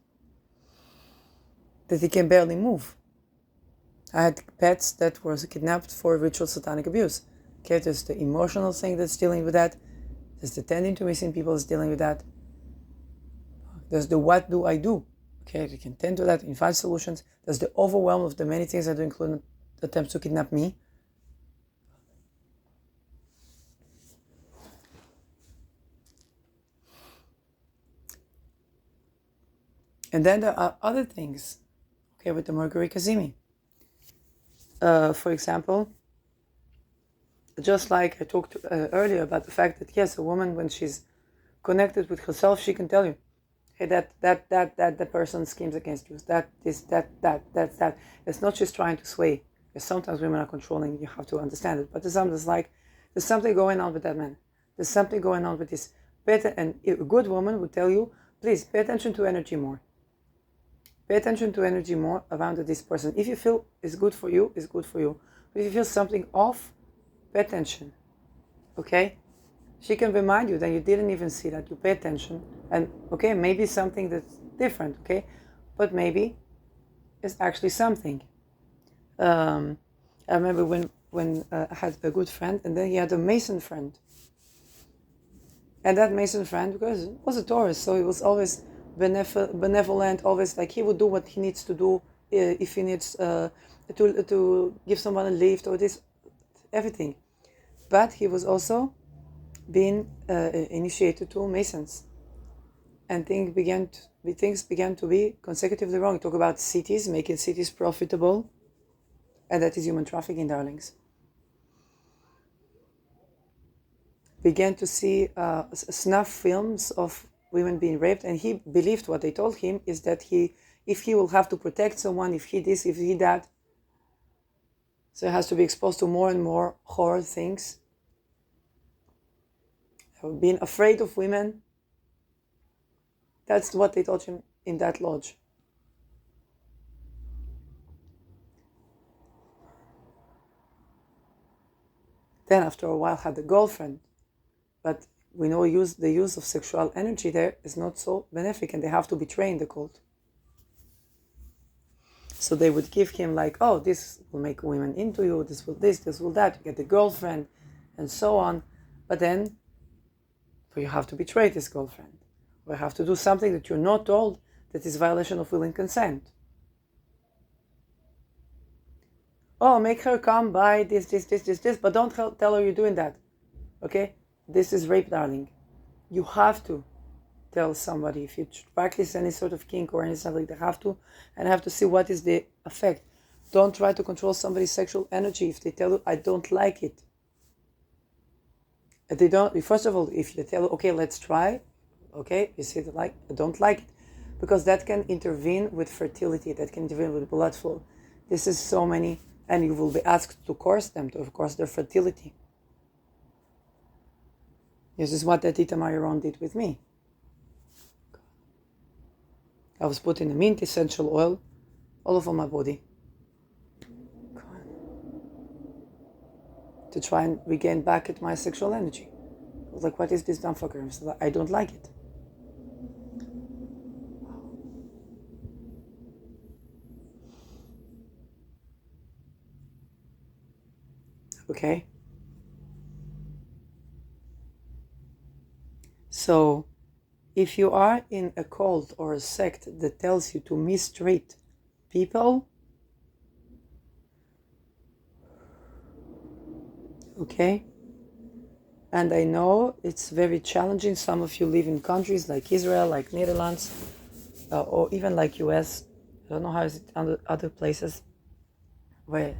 that they can barely move. I had pets that were kidnapped for ritual satanic abuse. Okay, there's the emotional thing that's dealing with that. There's the tending to missing people that's dealing with that. There's the what do I do? Okay, you can tend to that and find solutions. There's the overwhelm of the many things that include attempts to kidnap me. And then there are other things, okay, with the Mercury Kazemi. For example, just like I talked earlier about the fact that, yes, a woman, when she's connected with herself, she can tell you, hey, that person schemes against you. That. It's not just trying to sway. Because sometimes women are controlling, you have to understand it. But there's something going on with that man. There's something going on with this. And a good woman would tell you, please pay attention to energy more. Pay attention to energy more around this person. If you feel it's good for you, it's good for you. But if you feel something off, pay attention. Okay? She can remind you that you didn't even see that. You pay attention. And, okay, maybe something that's different, okay? But maybe it's actually something. I remember when I had a good friend, and then he had a Mason friend. And that Mason friend, because it was a Taurus, so he was always benevolent, always like he would do what he needs to do if he needs to give someone a lift or this, everything. But he was also being initiated to Masons. And things began to be consecutively wrong. Talk about cities, making cities profitable. And that is human trafficking, darlings. Began to see snuff films of women being raped, and he believed what they told him is that if he will have to protect someone, if he this, if he that, so he has to be exposed to more and more horror things. Being afraid of women. That's what they taught him in that lodge. Then after a while had a girlfriend, but we know the use of sexual energy there is not so benefic, and they have to betray the cult. So they would give him like, oh, this will make women into you, this will that, you get the girlfriend, and so on. But then you have to betray this girlfriend. Or you have to do something that you're not told that is violation of will and consent. Oh, make her come buy this, but don't tell her you're doing that. Okay? This is rape, darling. You have to tell somebody. If you practice any sort of kink or anything like that, have to see what is the effect. Don't try to control somebody's sexual energy if they tell you, I don't like it. If they don't, first of all, if they tell you, okay, let's try, okay, you see I don't like it. Because that can intervene with fertility, that can intervene with blood flow. This is so many, and you will be asked to course them, to of course their fertility. This is what that Itamar Yaron did with me. I was putting a mint essential oil all over my body to try and regain back at my sexual energy. I was like, what is this done for her? I don't like it. Okay? So, if you are in a cult or a sect that tells you to mistreat people, okay? And I know it's very challenging. Some of you live in countries like Israel, like Netherlands, or even like US. I don't know how is it in other places where,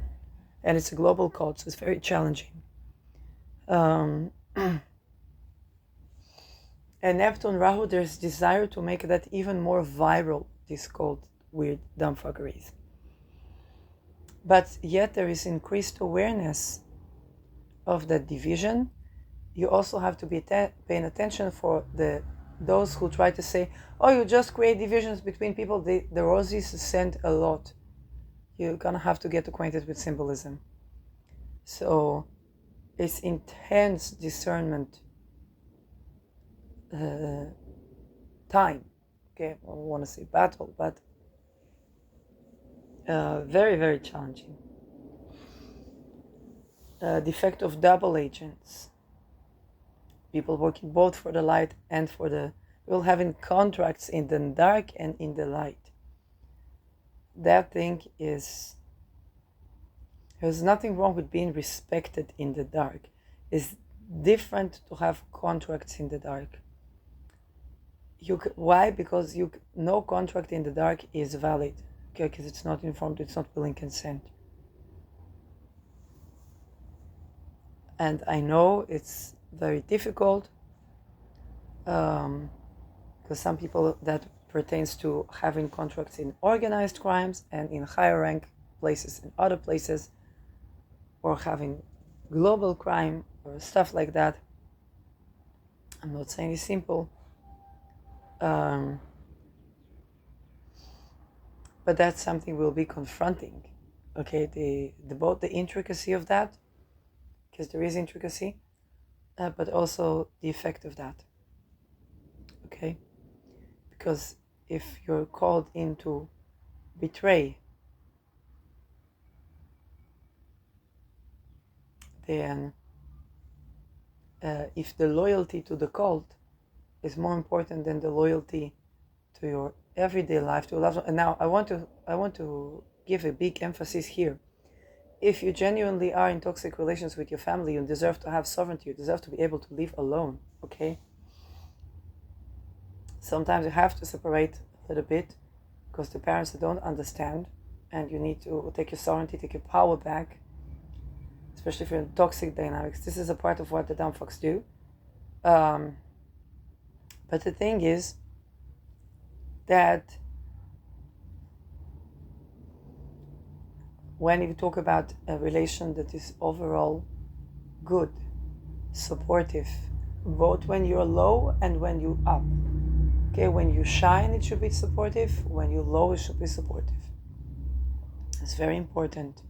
and it's a global cult, so it's very challenging. And Neptune Rahu, there's desire to make that even more viral, this called weird dumbfuckeries. But yet there is increased awareness of that division. You also have to be paying attention for those who try to say, oh, you just create divisions between people. The roses send a lot. You're gonna have to get acquainted with symbolism. So it's intense discernment time. Okay, I don't want to say battle, but very, very challenging. The effect of double agents. People working both for the light and for the... We'll having contracts in the dark and in the light. That thing is... There's nothing wrong with being respected in the dark. It's different to have contracts in the dark. Why? Because no contract in the dark is valid. Okay, because it's not informed, it's not willing consent. And I know it's very difficult, because some people, that pertains to having contracts in organized crimes and in higher rank places in other places, or having global crime or stuff like that. I'm not saying it's simple, but that's something we'll be confronting. Okay, both the intricacy of that, because there is intricacy, but also the effect of that. Okay, because if you're called in to betray, then if the loyalty to the cult is more important than the loyalty to your everyday life, to love. And now I want to give a big emphasis here. If you genuinely are in toxic relations with your family, you deserve to have sovereignty. You deserve to be able to live alone. Okay. Sometimes you have to separate a little bit because the parents don't understand, and you need to take your sovereignty, take your power back. Especially if you're in toxic dynamics. This is a part of what the dumb fucks do. But the thing is that when you talk about a relation that is overall good, supportive, both when you're low and when you're up. Okay, when you shine, it should be supportive. When you're low, it should be supportive. It's very important.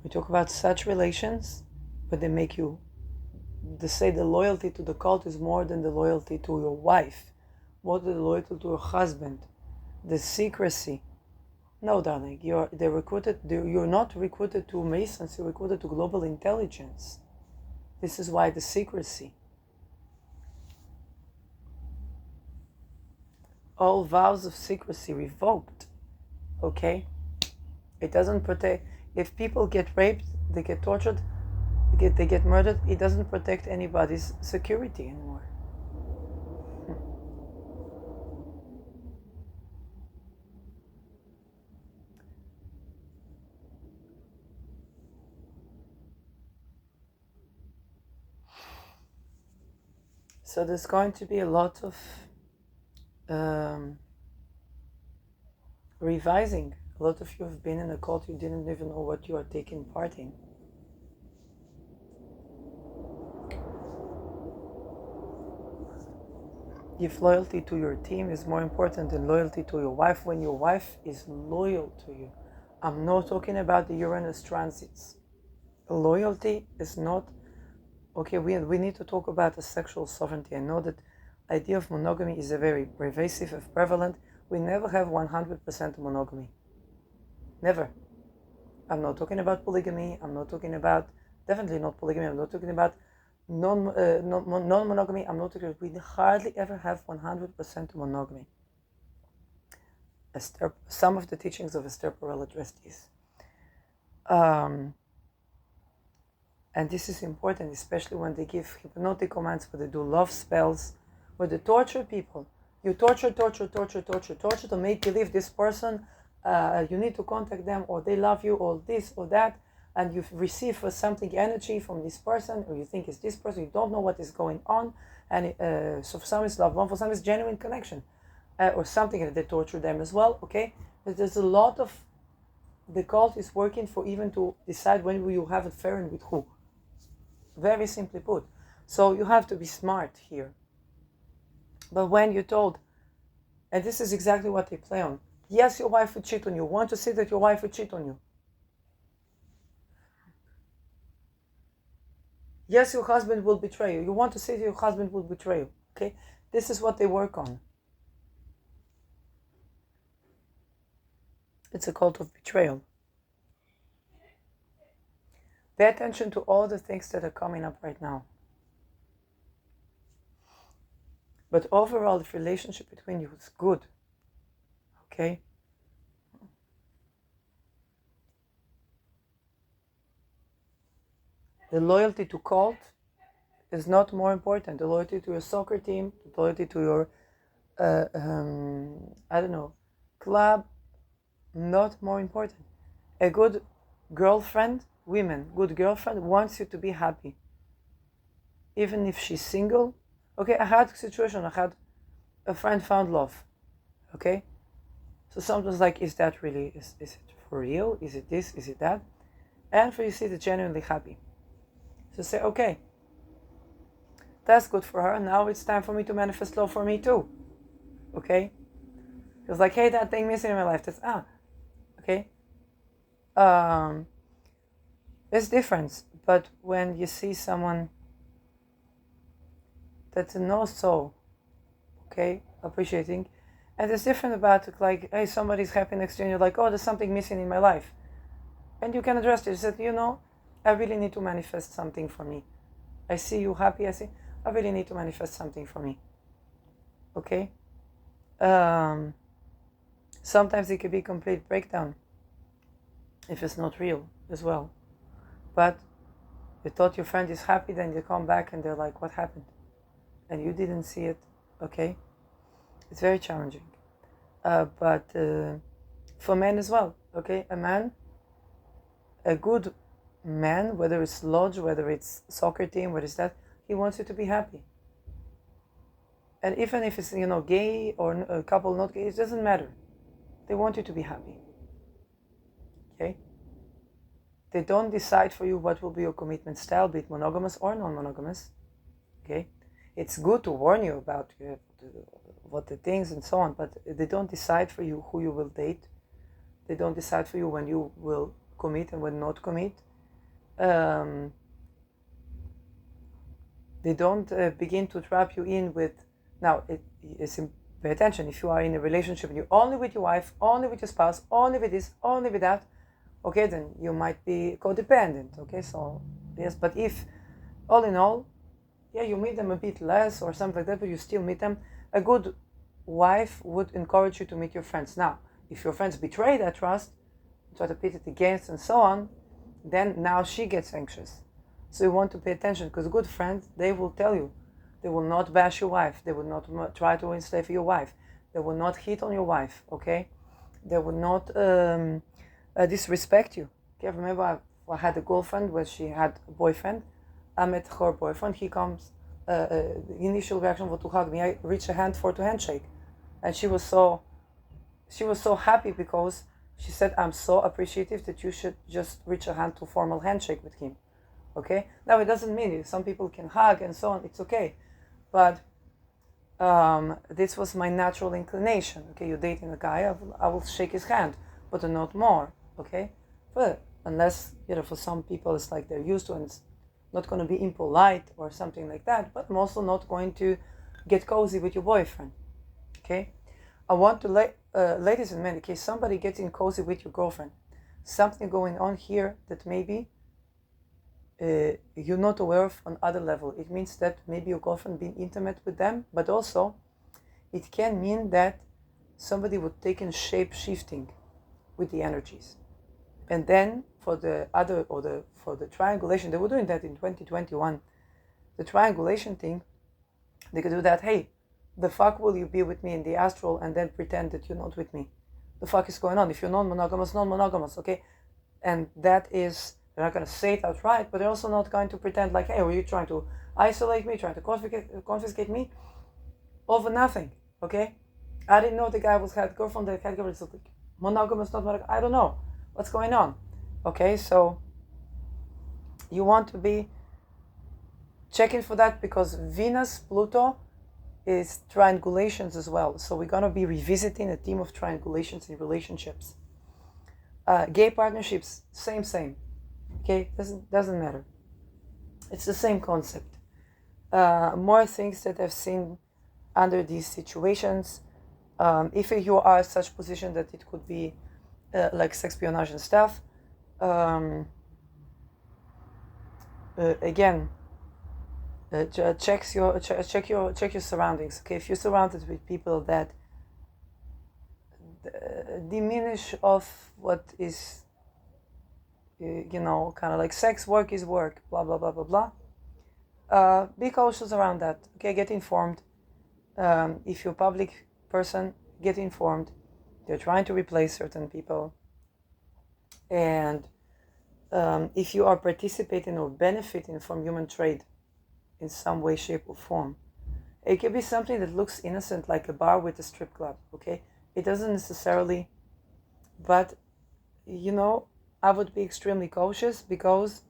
We talk about such relations, but they make you, they say the loyalty to the cult is more than the loyalty to your wife, more than the loyalty to your husband, the secrecy. No, darling, you're not recruited to Masons, you're recruited to global intelligence. This is why the secrecy. All vows of secrecy revoked. Okay? It doesn't protect. If people get raped, they get tortured, they get murdered, it doesn't protect anybody's security anymore. So there's going to be a lot of revising. A lot of you have been in a cult, you didn't even know what you are taking part in. If loyalty to your team is more important than loyalty to your wife, when your wife is loyal to you. I'm not talking about the Uranus transits. Loyalty is not... Okay, we need to talk about the sexual sovereignty. I know that idea of monogamy is a very pervasive and prevalent. We never have 100% monogamy. Never. I'm not talking about polygamy. I'm not talking about, definitely not polygamy. I'm not talking about non-monogamy. I'm not talking, we hardly ever have 100% monogamy. Some of the teachings of Esther Perel address this. And this is important, especially when they give hypnotic commands, where they do love spells, where they torture people. You torture to make you leave this person. You need to contact them, or they love you, or this or that, and you receive something energy from this person, or you think it's this person. You don't know what is going on, and so for some it's love, one for some it's genuine connection, or something, and they torture them as well. Okay, but there's a lot of, the cult is working for even to decide when will you have an affair and with who. Very simply put. So you have to be smart here. But when you're told, and this is exactly what they play on, yes, your wife would cheat on you. Want to see that your wife would cheat on you. Yes, your husband will betray you. You want to see that your husband will betray you. Okay? This is what they work on. It's a cult of betrayal. Pay attention to all the things that are coming up right now. But overall, the relationship between you is good. Okay? The loyalty to cult is not more important. The loyalty to your soccer team, the loyalty to your, club, not more important. A good girlfriend, good girlfriend wants you to be happy. Even if she's single. Okay, I had a situation, I had a friend found love. Okay? So sometimes like, is that really, is it for real? Is it this? Is it that? And for you see they're genuinely happy. So say, okay, that's good for her. Now it's time for me to manifest love for me too. Okay? It's like, hey, that thing missing in my life. That's, okay? There's difference. But when you see someone that's not so, okay, appreciating, and it's different about it, like, hey, somebody's happy next to you, and you're like, oh, there's something missing in my life. And you can address it. You said, I really need to manifest something for me. I see you happy. I really need to manifest something for me. Okay? Sometimes it could be complete breakdown if it's not real as well. But you thought your friend is happy, then you come back and they're like, what happened? And you didn't see it. Okay? It's very challenging. But for men as well. Okay? A good man, whether it's lodge, whether it's soccer team, whether it's that, he wants you to be happy. And even if it's, gay or a couple not gay, it doesn't matter. They want you to be happy. Okay? They don't decide for you what will be your commitment style, be it monogamous or non-monogamous. Okay? It's good to warn you about what the things and so on, but they don't decide for you who you will date. They don't decide for you when you will commit and when not commit. They don't begin to trap you in with, now pay attention, if you are in a relationship and you're only with your wife, only with your spouse, only with this, only with that, okay, then you might be codependent. Okay, so yes, but if all in all, yeah, you meet them a bit less or something like that, but you still meet them, a good wife would encourage you to meet your friends. Now, if your friends betray that trust, try to pit it against and so on, then now she gets anxious. So you want to pay attention, because good friends, they will tell you. They will not bash your wife. They will not try to enslave your wife. They will not hit on your wife, okay? They will not disrespect you. Okay, remember I had a girlfriend where she had a boyfriend. I met her boyfriend. He comes, the initial reaction was to hug me. I reached a hand for to handshake. And she was so happy because she said, I'm so appreciative that you should just reach a hand to formal handshake with him. Okay? Now, it doesn't mean it. Some people can hug and so on. It's okay. But this was my natural inclination. Okay? You're dating a guy, I will shake his hand, but not more. Okay? But unless, for some people, it's like they're used to it, and it's not going to be impolite or something like that. But I'm also not going to get cozy with your boyfriend. Okay? I want to ladies and men, in case somebody gets in cozy with your girlfriend, something going on here that maybe you're not aware of on other level. It means that maybe your girlfriend being intimate with them, but also it can mean that somebody would take in shape shifting with the energies. And then for the other, or for the triangulation, they were doing that in 2021. The triangulation thing, they could do that. Hey, the fuck will you be with me in the astral and then pretend that you're not with me? The fuck is going on? If you're non-monogamous, non-monogamous, okay? And that is, they're not going to say it outright, but they're also not going to pretend like, hey, were you trying to isolate me, trying to confiscate me? Over nothing, okay? I didn't know the guy had girlfriend, that had girlfriend, so monogamous, not monogamous, I don't know what's going on, okay? So you want to be checking for that, because Venus, Pluto is triangulations as well. So we're going to be revisiting a theme of triangulations in relationships. Gay partnerships, same. Okay, doesn't matter. It's the same concept. More things that I've seen under these situations. If you are in such position that it could be like sexpionage and stuff. Again, check your surroundings. Okay, if you're surrounded with people that diminish of what is, kind of like sex, work is work, blah blah blah blah blah. Be cautious around that. Okay, get informed. If you're a public person, get informed. They're trying to replace certain people, and if you are participating or benefiting from human trade in some way, shape, or form, it could be something that looks innocent, like a bar with a strip club. Okay, it doesn't necessarily, but I would be extremely cautious, because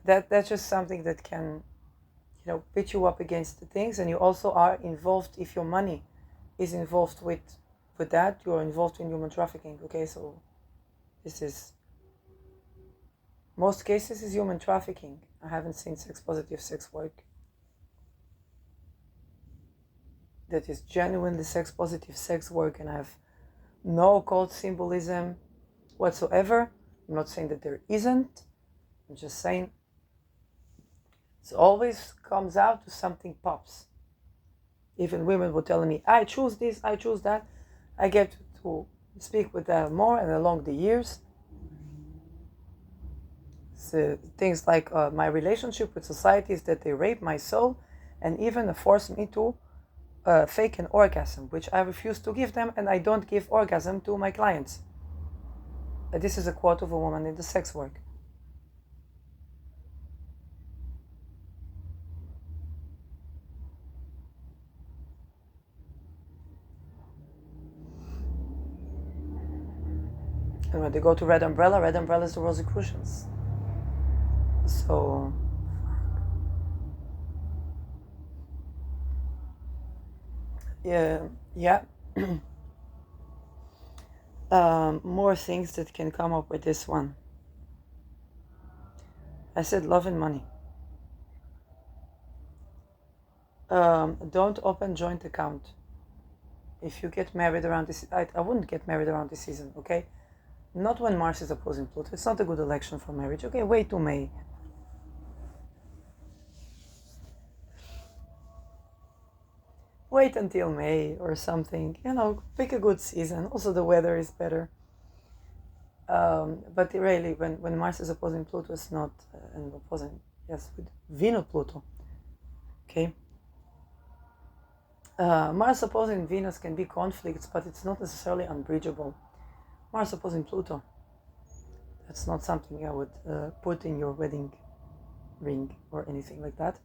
that's just something that can, pit you up against the things, and you also are involved. If your money is involved with that, you're involved in human trafficking. Okay, so this is, most cases is human trafficking. I haven't seen sex positive sex work that is genuinely sex positive sex work, and I have no occult symbolism whatsoever. I'm not saying that there isn't. I'm just saying it always comes out to something pops. Even women were telling me, I choose this, I choose that. I get to speak with them more, and along the years, so things like my relationship with society is that they rape my soul, and even force me to fake an orgasm, which I refuse to give them, and I don't give orgasm to my clients. This is a quote of a woman in the sex work. And when they go to Red Umbrella is the Rosicrucians. So yeah. More things that can come up with this one. I said love and money. Don't open joint account. If you get married around this, I wouldn't get married around this season, okay? Not when Mars is opposing Pluto. It's not a good election for marriage. Okay, wait till May. Wait until May or something. Pick a good season. Also, the weather is better. But really, when Mars is opposing Pluto, it's not and opposing, yes, with Venus Pluto. Okay. Mars opposing Venus can be conflicts, but it's not necessarily unbridgeable. Mars opposing Pluto, that's not something I would put in your wedding ring or anything like that.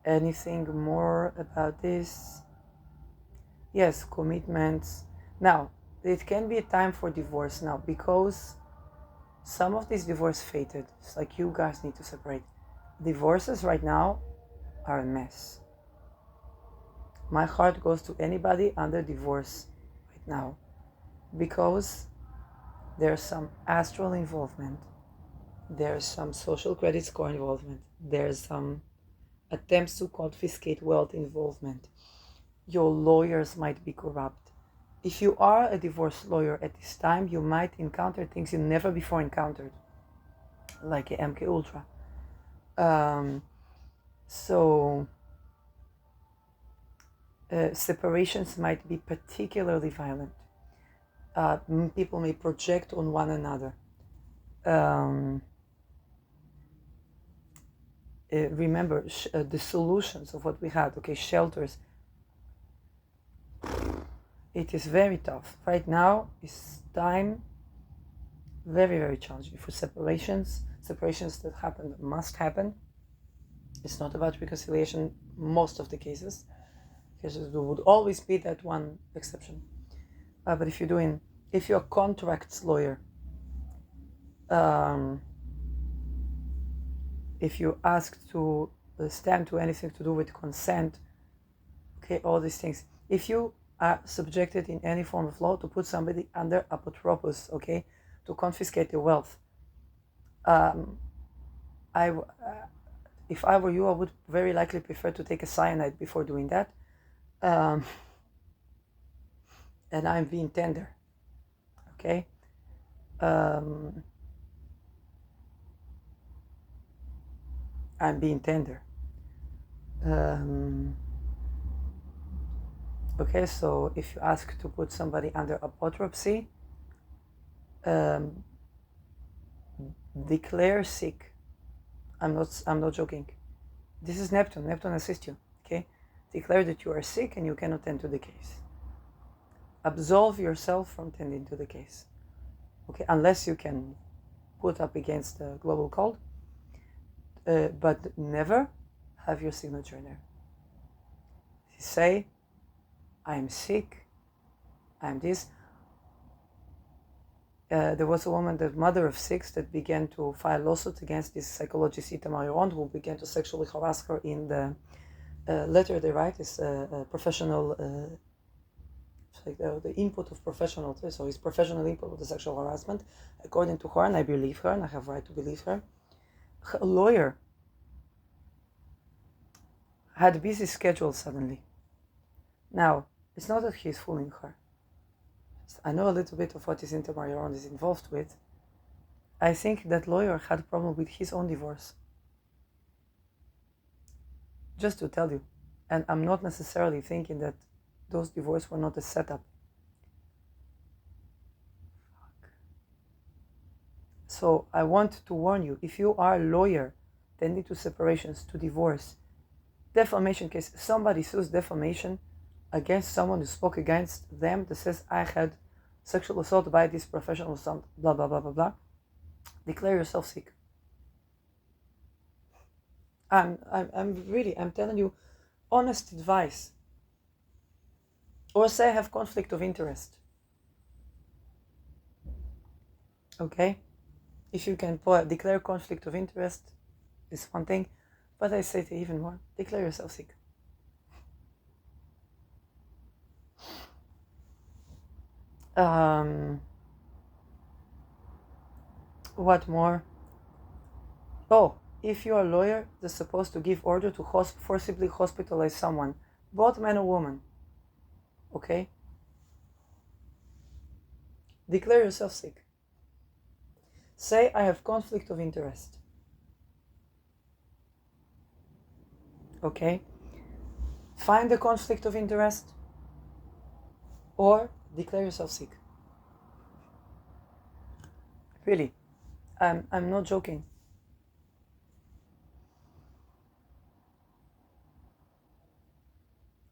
Anything more about this? Yes, commitments. Now, it can be a time for divorce now, because some of these divorce fated. It's like you guys need to separate. Divorces right now are a mess. My heart goes to anybody under divorce right now, because there's some astral involvement, there's some social credit score involvement, there's some attempts to confiscate wealth involvement. Your lawyers might be corrupt. If you are a divorce lawyer at this time, you might encounter things you never before encountered, like a MK Ultra. Separations might be particularly violent. People may project on one another. Remember the solutions of what we had. Okay, shelters. It is very tough. Right now is time very, very challenging for separations. Separations that happen must happen. It's not about reconciliation most of the cases, because there would always be that one exception. But if you're a contracts lawyer, if you ask to stand to anything to do with consent, okay, all these things. If you are subjected in any form of law to put somebody under apotropos, okay, to confiscate your wealth, if I were you, I would very likely prefer to take a cyanide before doing that. And I'm being tender, okay? I'm being tender. Okay, so if you ask to put somebody under apotropsy, declare sick. I'm not joking. This is Neptune. Neptune assists you, okay? Declare that you are sick and you cannot tend to the case. Absolve yourself from tending to the case, okay? Unless you can put up against the global cold, but never have your signature in there. Say, I'm sick, I'm this. There was a woman, the mother of 6, that began to file lawsuits against this psychologist Itamar Yoron, who began to sexually harass her in the letter they write. Is a professional, it's like the input of professional, so his professional input of the sexual harassment, according to her, and I believe her, and I have right to believe her. A lawyer had a busy schedule suddenly. Now, it's not that he's fooling her. I know a little bit of what Itamar Yoron is involved with. I think that lawyer had a problem with his own divorce. Just to tell you. And I'm not necessarily thinking that those divorces were not a setup. So I want to warn you, if you are a lawyer tending to separations, to divorce, defamation case, somebody sues defamation against someone who spoke against them, that says, I had sexual assault by this professional assault, blah, blah, blah, blah, blah. Declare yourself sick. I'm telling you honest advice. Or say I have conflict of interest. Okay? If you can declare conflict of interest is one thing, but I say to you even more, declare yourself sick. What more? Oh, if you are a lawyer that's supposed to give order to forcibly hospitalize someone, both man or woman, okay? Declare yourself sick. Say, I have conflict of interest. Okay? Find the conflict of interest or declare yourself sick. Really, I'm not joking.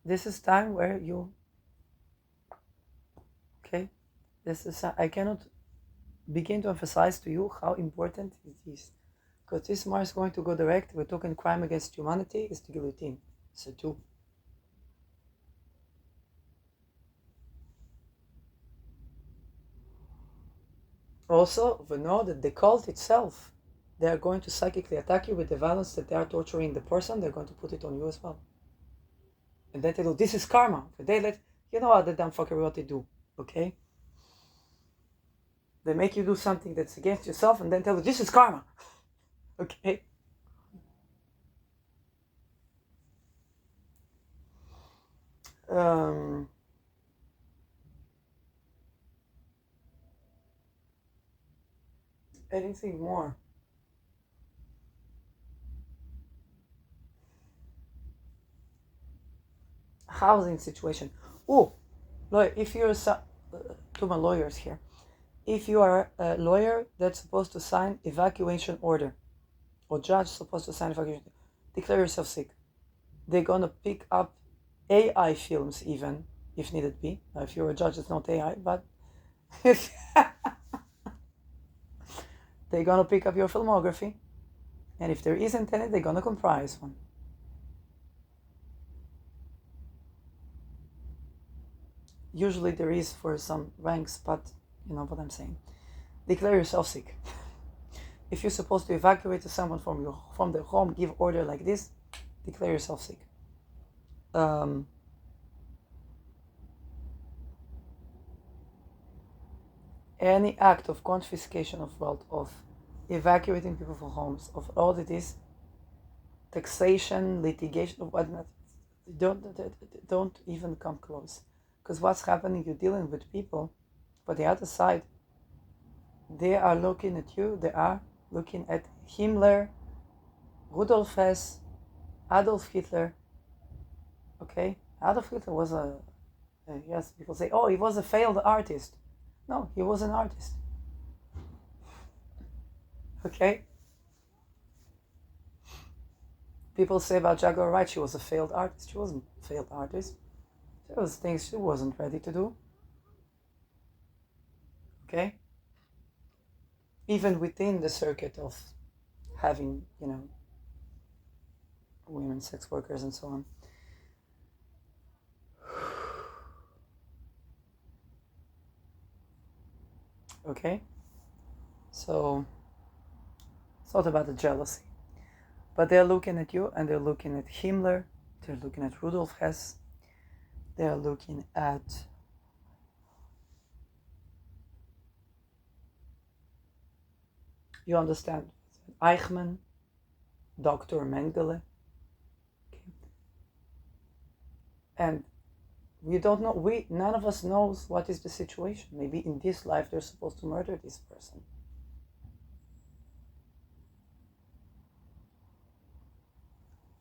This is time where you, okay? I cannot begin to emphasize to you how important it is. Because this Mars is going to go direct. We're talking crime against humanity, is the guillotine. So 2. Also, we know that the cult itself, they are going to psychically attack you with the violence that they are torturing the person. They're going to put it on you as well. And then they go, this is karma. They let, you know how the dumb fucker what they do, okay? They make you do something that's against yourself and then tell you, this is karma, okay? Anything more? Housing situation. Oh, lawyer, if you're to my lawyers here, if you are a lawyer that's supposed to sign evacuation order, or judge supposed to sign evacuation, declare yourself sick. They're gonna pick up AI films even, if needed be. Now, if you're a judge, it's not AI, but they're gonna pick up your filmography, and if there isn't any, they're gonna comprise one. Usually there is for some ranks, but you know what I'm saying. Declare yourself sick. If you're supposed to evacuate someone from their home, give order like this, declare yourself sick. Any act of confiscation of wealth, of evacuating people from homes, of all that is taxation, litigation, of whatnot, don't even come close. Because what's happening, you're dealing with people, but the other side, they are looking at you, they are looking at Himmler, Rudolf Hess, Adolf Hitler. Okay? Adolf Hitler was yes, people say, oh, he was a failed artist. No, he was an artist. Okay? People say about Jaguar Wright, she was a failed artist. She wasn't a failed artist. There was things she wasn't ready to do. Okay? Even within the circuit of having, women sex workers and so on. Okay? So, it's not about the jealousy. But they're looking at you, and they're looking at Himmler, they're looking at Rudolf Hess, they're looking at you understand, Eichmann, Dr. Mengele. Okay. And we don't know, none of us knows what is the situation. Maybe in this life they're supposed to murder this person.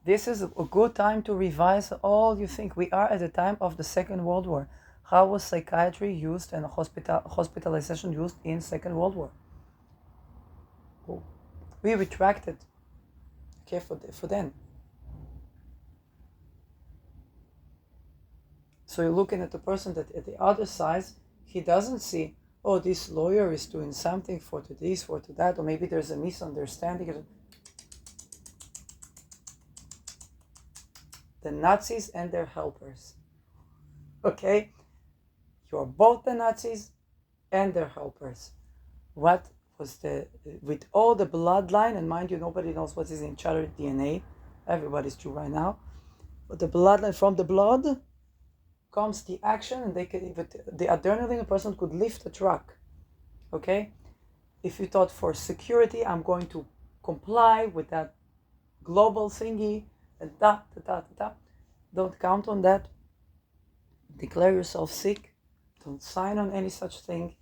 This is a good time to revise all you think. We are at the time of the Second World War. How was psychiatry used and hospitalization used in Second World War? Oh. We retracted, okay, for then. So you're looking at the person that at the other side, he doesn't see, oh, this lawyer is doing something for to this, for to that, or maybe there's a misunderstanding. The Nazis and their helpers. Okay? You're both the Nazis and their helpers. What was with all the bloodline, and mind you, nobody knows what is in charted DNA. Everybody's Jew right now. But the bloodline, from the blood comes the action, and the adrenaline, a person could lift a truck. Okay? If you thought for security, I'm going to comply with that global thingy, and don't count on that. Declare yourself sick. Don't sign on any such thing.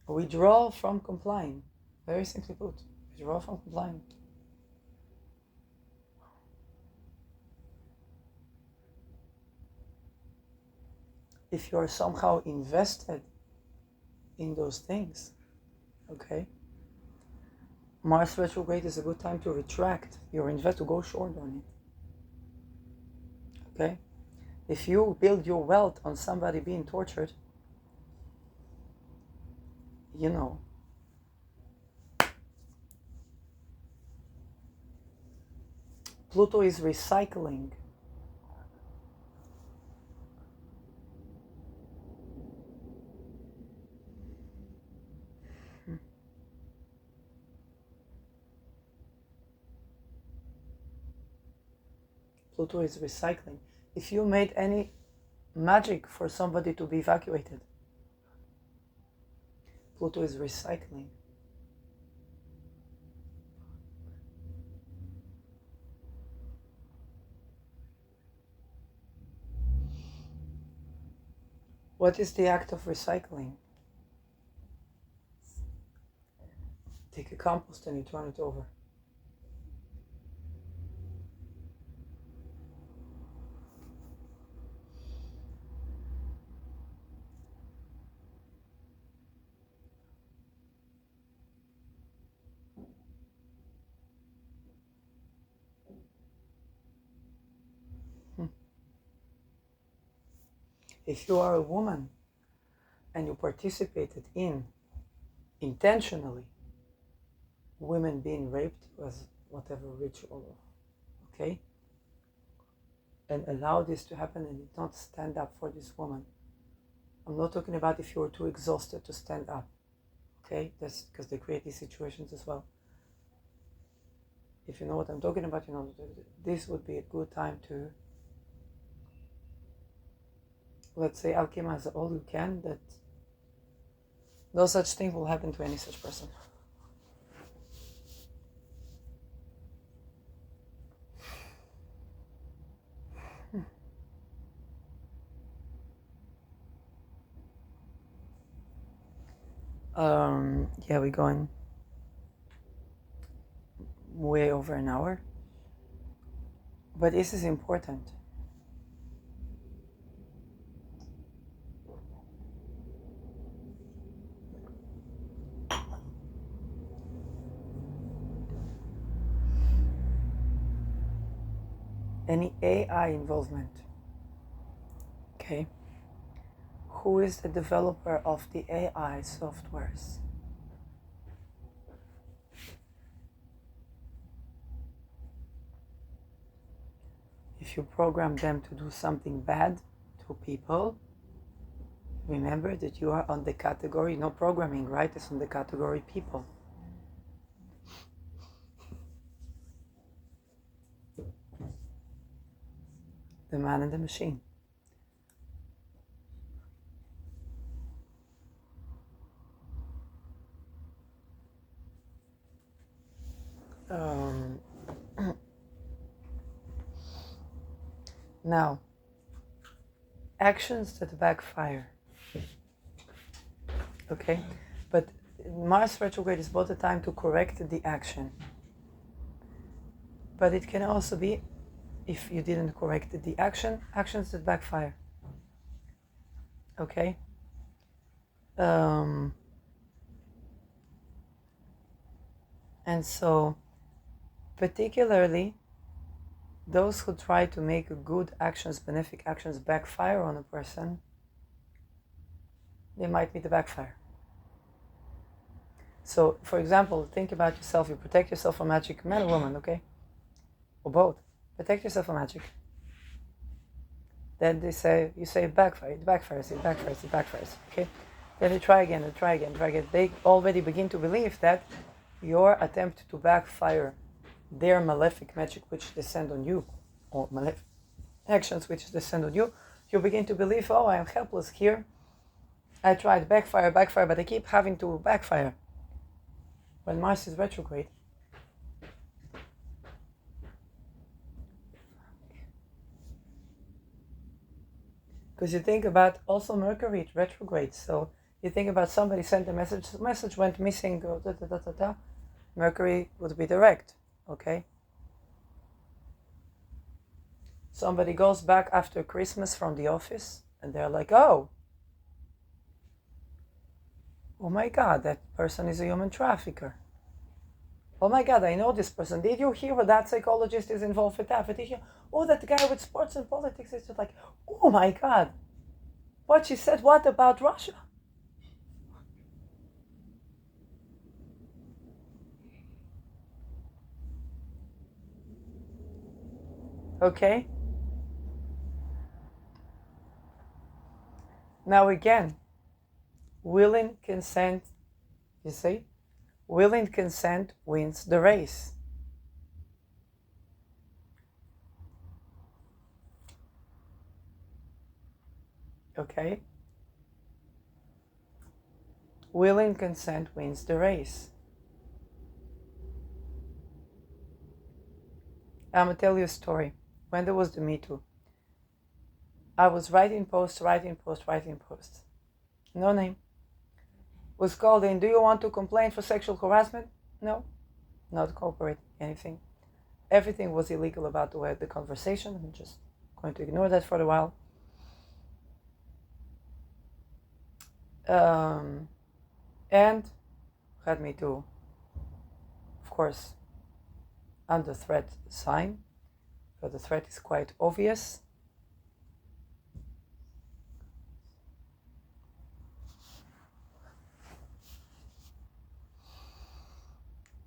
Withdraw from complying. Very simply put. Withdraw from complying. If you're somehow invested in those things, okay, Mars retrograde is a good time to retract your invest, to go short on it. Okay? If you build your wealth on somebody being tortured, Pluto is recycling. Pluto is recycling. If you made any magic for somebody to be evacuated, Pluto is recycling. What is the act of recycling? Take a compost and you turn it over. If you are a woman and you participated in, intentionally, women being raped as whatever ritual, okay, and allow this to happen and did not stand up for this woman. I'm not talking about if you were too exhausted to stand up, okay, that's because they create these situations as well. If you know what I'm talking about, you know this would be a good time to, let's say, alchemize all you can, that no such thing will happen to any such person. Yeah, we're going way over an hour, but this is important. Any AI involvement, okay? Who is the developer of the AI softwares? If you program them to do something bad to people, remember that you are on the category, no programming, right? It's on the category people. The man and the machine. Now, actions that backfire. Okay, but Mars retrograde is both a time to correct the action, but it can also be, if you didn't correct the action, actions that backfire. Okay. And so, particularly, those who try to make good actions, benefic actions, backfire on a person, they might meet the backfire. So, for example, think about yourself. You protect yourself from magic, man or woman, okay? Or both. Protect yourself from magic. Then you say it backfires, it backfires, okay? Then they try again. They already begin to believe that your attempt to backfire their malefic magic which descend on you, or malefic actions which descend on you, you begin to believe, oh, I am helpless here. I tried backfire, but I keep having to backfire. When Mars is retrograde, because you think about also Mercury retrograde, so you think about somebody sent a message, the message went missing, Mercury would be direct, okay? Somebody goes back after Christmas from the office and they're like, oh my God, that person is a human trafficker. Oh my God, I know this person. Did you hear what that psychologist is involved with that? Did you? Oh, that guy with sports and politics is just like, oh my God, what she said, what about Russia? Okay? Now again, willing consent, you see? Willing consent wins the race. Okay? Willing consent wins the race. I'm going to tell you a story. When there was the Me Too, I was writing posts. No name. Was called in, do you want to complain for sexual harassment? No, not cooperate, anything. Everything was illegal about the conversation. I'm just going to ignore that for a while. And had me to, of course, under threat sign, but the threat is quite obvious.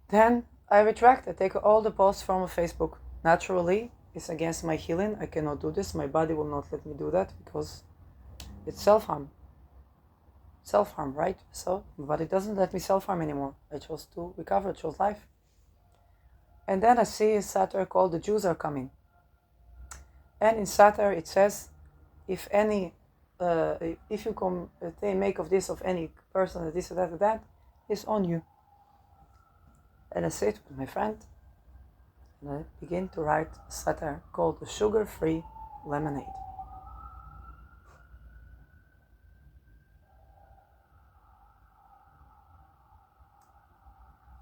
Then I retract. I take all the posts from Facebook. Naturally, it's against my healing. I cannot do this. My body will not let me do that because it's self-harm. Self-harm, right? So my body doesn't let me self-harm anymore. I chose to recover, I chose life. And then I see a satire called The Jews Are Coming. And in satire it says, if you make of this of any person, this or that, it's on you. And I sit with my friend and I begin to write a satire called The Sugar-Free Lemonade.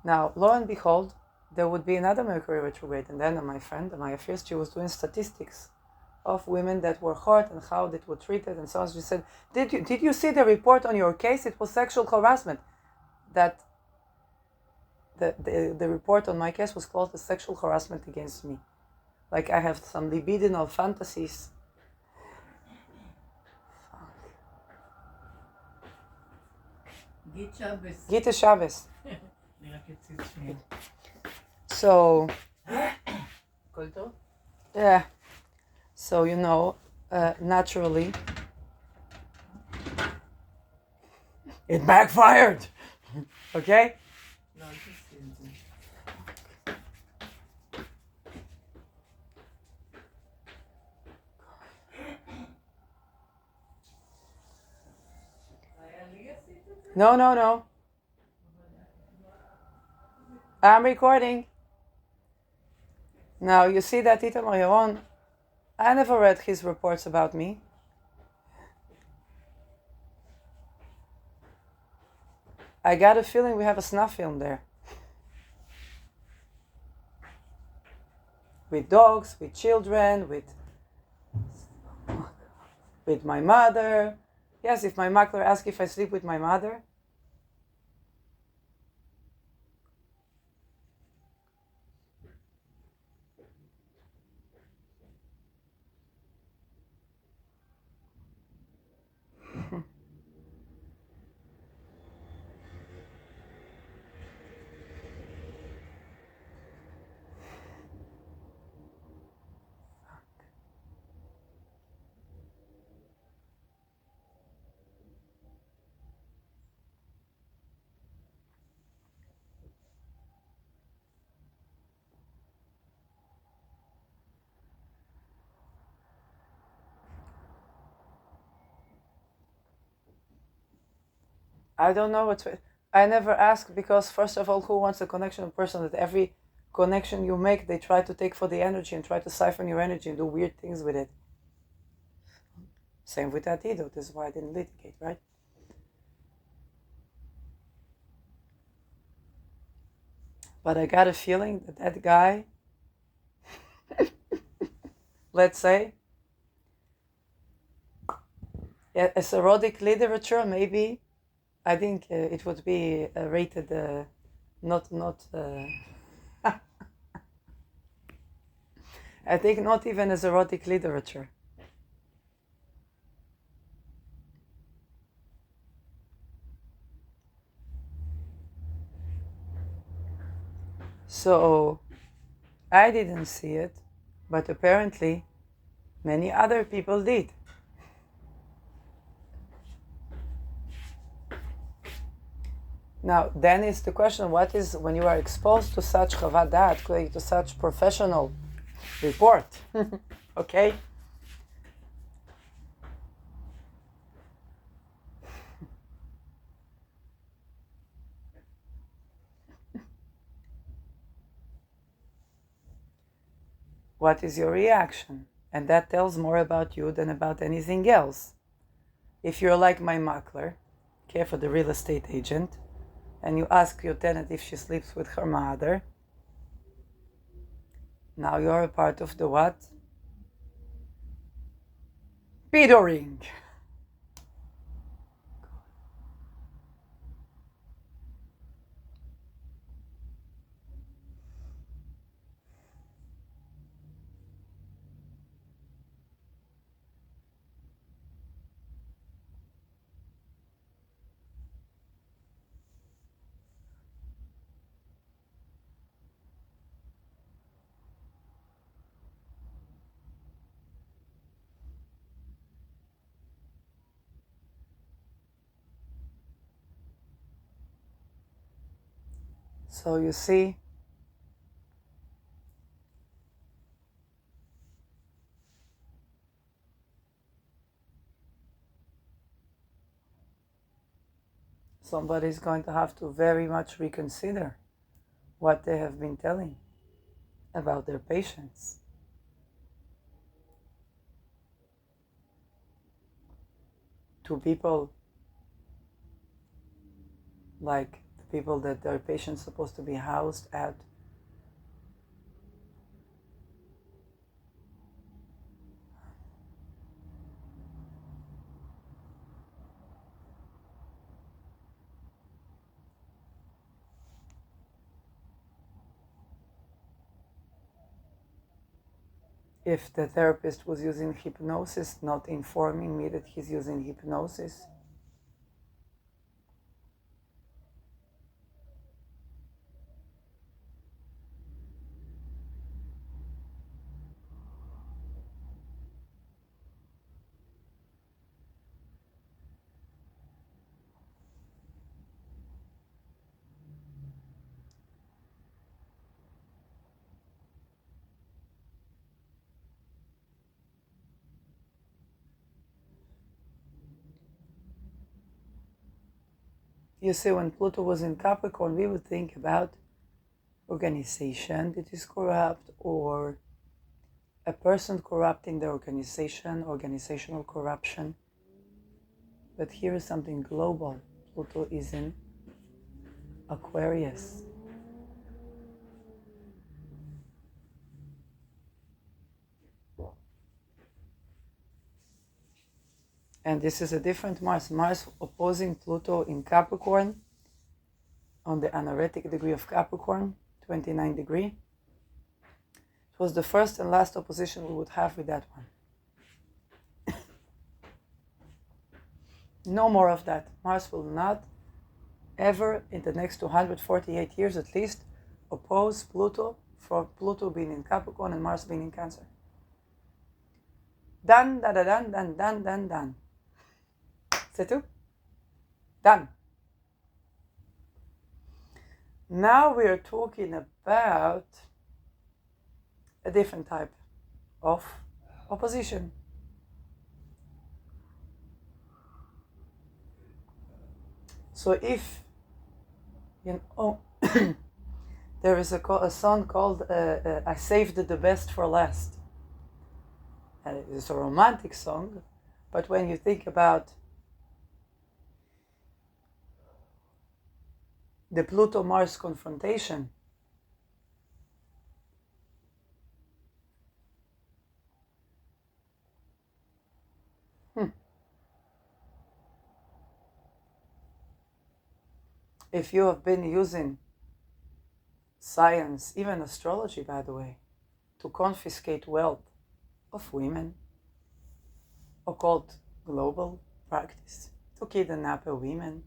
Now, lo and behold, there would be another Mercury retrograde, and then my friend, Amaya Fierce, she was doing statistics of women that were hurt and how they were treated and so on. She said, did you see the report on your case? It was sexual harassment. That the report on my case was called the sexual harassment against me. Like I have some libidinal fantasies. Gita Shabbos. So, yeah. So, naturally, it backfired. Okay? No. I'm recording. Now, you see that Itamar Yaron, I never read his reports about me. I got a feeling we have a snuff film there. With dogs, with children, with my mother. Yes, if my makler asks if I sleep with my mother. I don't know I never ask because, first of all, who wants a connection with a person that every connection you make, they try to take for the energy and try to siphon your energy and do weird things with it. Same with Adido. This is why I didn't litigate, right? But I got a feeling that guy, let's say, as erotic literature, maybe, I think it would be rated not. I think not even as erotic literature. So I didn't see it, but apparently many other people did. Now, then is the question, what is, when you are exposed to such chavad da'at, to such professional report, okay? What is your reaction? And that tells more about you than about anything else. If you're like my makler, care for the real estate agent, and you ask your tenant if she sleeps with her mother, now you're a part of the what? Petering. So you see, somebody's going to have to very much reconsider what they have been telling about their patients. To people like the people that their patients supposed to be housed at. If the therapist was using hypnosis, not informing me that he's using hypnosis. You see, when Pluto was in Capricorn, we would think about organization that is corrupt, or a person corrupting the organization, organizational corruption. But here is something global. Pluto is in Aquarius. And this is a different Mars. Mars opposing Pluto in Capricorn on the anaretic degree of Capricorn, 29 degree. It was the first and last opposition we would have with that one. No more of that. Mars will not ever, in the next 248 years at least, oppose Pluto, for Pluto being in Capricorn and Mars being in Cancer. Done, done. C'est tout? Done. Now we are talking about a different type of opposition. So if, you know, there is a song called I Saved the Best for Last. And it's a romantic song, but when you think about the Pluto-Mars confrontation, if you have been using science, even astrology, by the way, to confiscate wealth of women, occult global practice, to kidnap a women,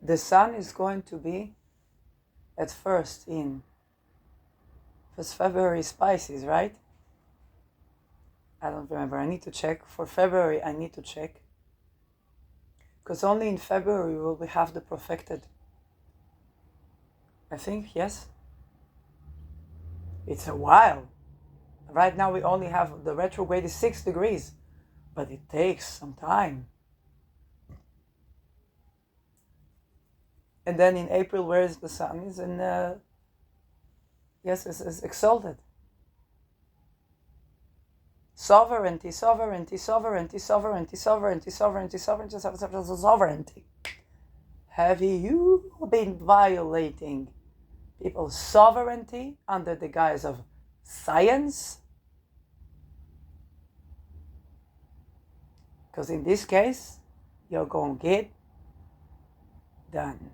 the sun is going to be at first in February Pisces, right? I don't remember. I need to check. For February, I need to check. Because only in February will we have the profected. I think, yes. It's a while. Right now we only have the retrograde is 6 degrees. But it takes some time. And then in April, where is the sun? Is in, yes, it's exalted. Sovereignty, sovereignty, sovereignty, sovereignty, sovereignty, sovereignty, sovereignty, sovereignty. Have you been violating people's sovereignty under the guise of science? Because in this case, you're going to get done.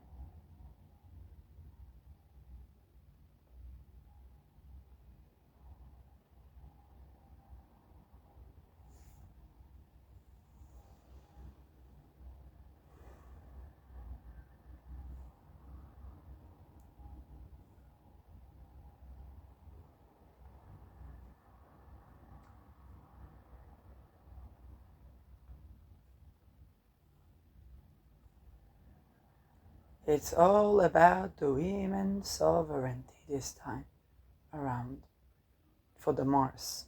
It's all about the women's sovereignty this time around for the Mars.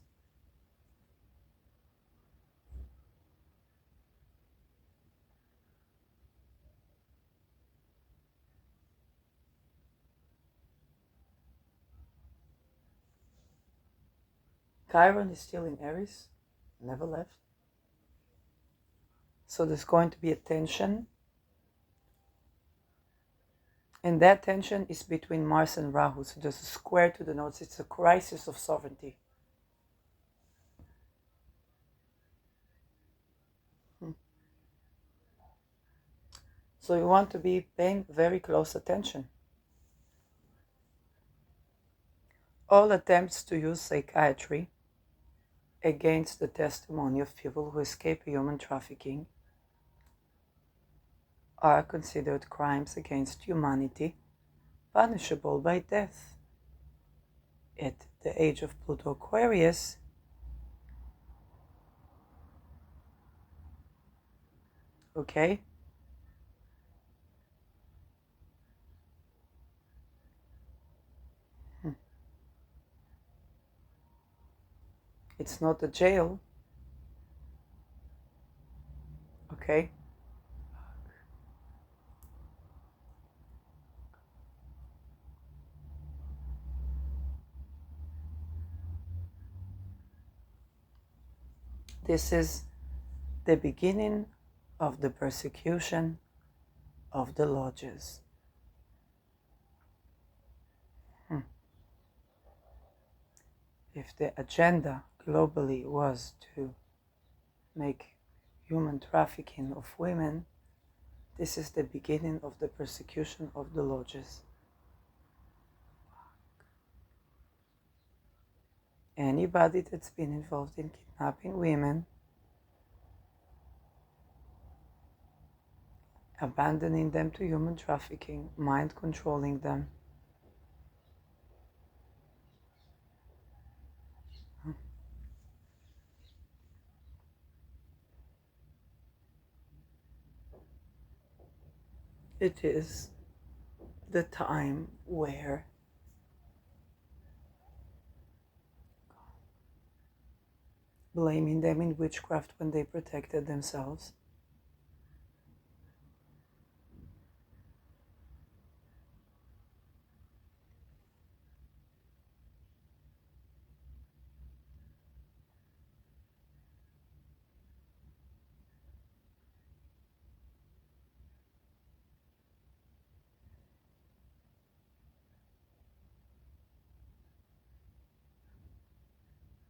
Chiron is still in Aries, never left. So there's going to be a tension. And that tension is between Mars and Rahu. So there's a square to the nodes. It's a crisis of sovereignty. So you want to be paying very close attention. All attempts to use psychiatry against the testimony of people who escape human trafficking are considered crimes against humanity, punishable by death. At the age of Pluto Aquarius, okay? It's not a jail, okay? This is the beginning of the persecution of the lodges. If the agenda globally was to make human trafficking of women, this is the beginning of the persecution of the lodges. Anybody that's been involved in kidnapping women, abandoning them to human trafficking, mind controlling them, it is the time where blaming them in witchcraft when they protected themselves,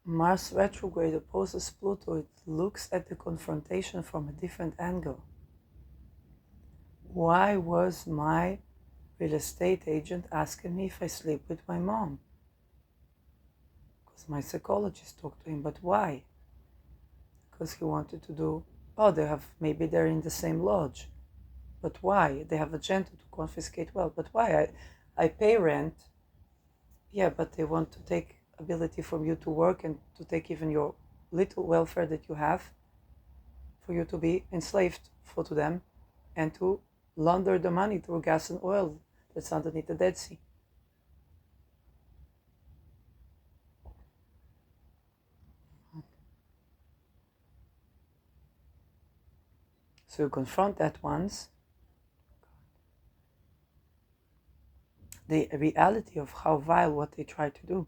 Mars retrograde opposes Pluto. It looks at the confrontation from a different angle. Why was my real estate agent asking me if I sleep with my mom? Because my psychologist talked to him, but why? Because he wanted to do, maybe they're in the same lodge. But why? They have agenda to confiscate wealth. But why? I pay rent. Yeah, but they want to take ability from you to work and to take even your little welfare that you have for you to be enslaved to them and to launder the money through gas and oil that's underneath the Dead Sea. So you confront that once, the reality of how vile what they try to do.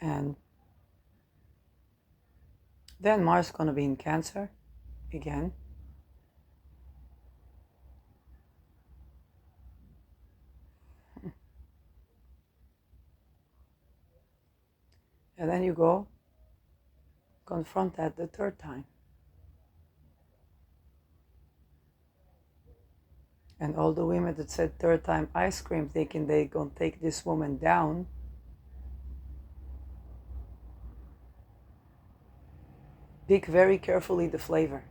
And then Mars is going to be in Cancer again. And then you go confront that the third time. And all the women that said third time ice cream, thinking they gonna take this woman down, pick very carefully the flavor.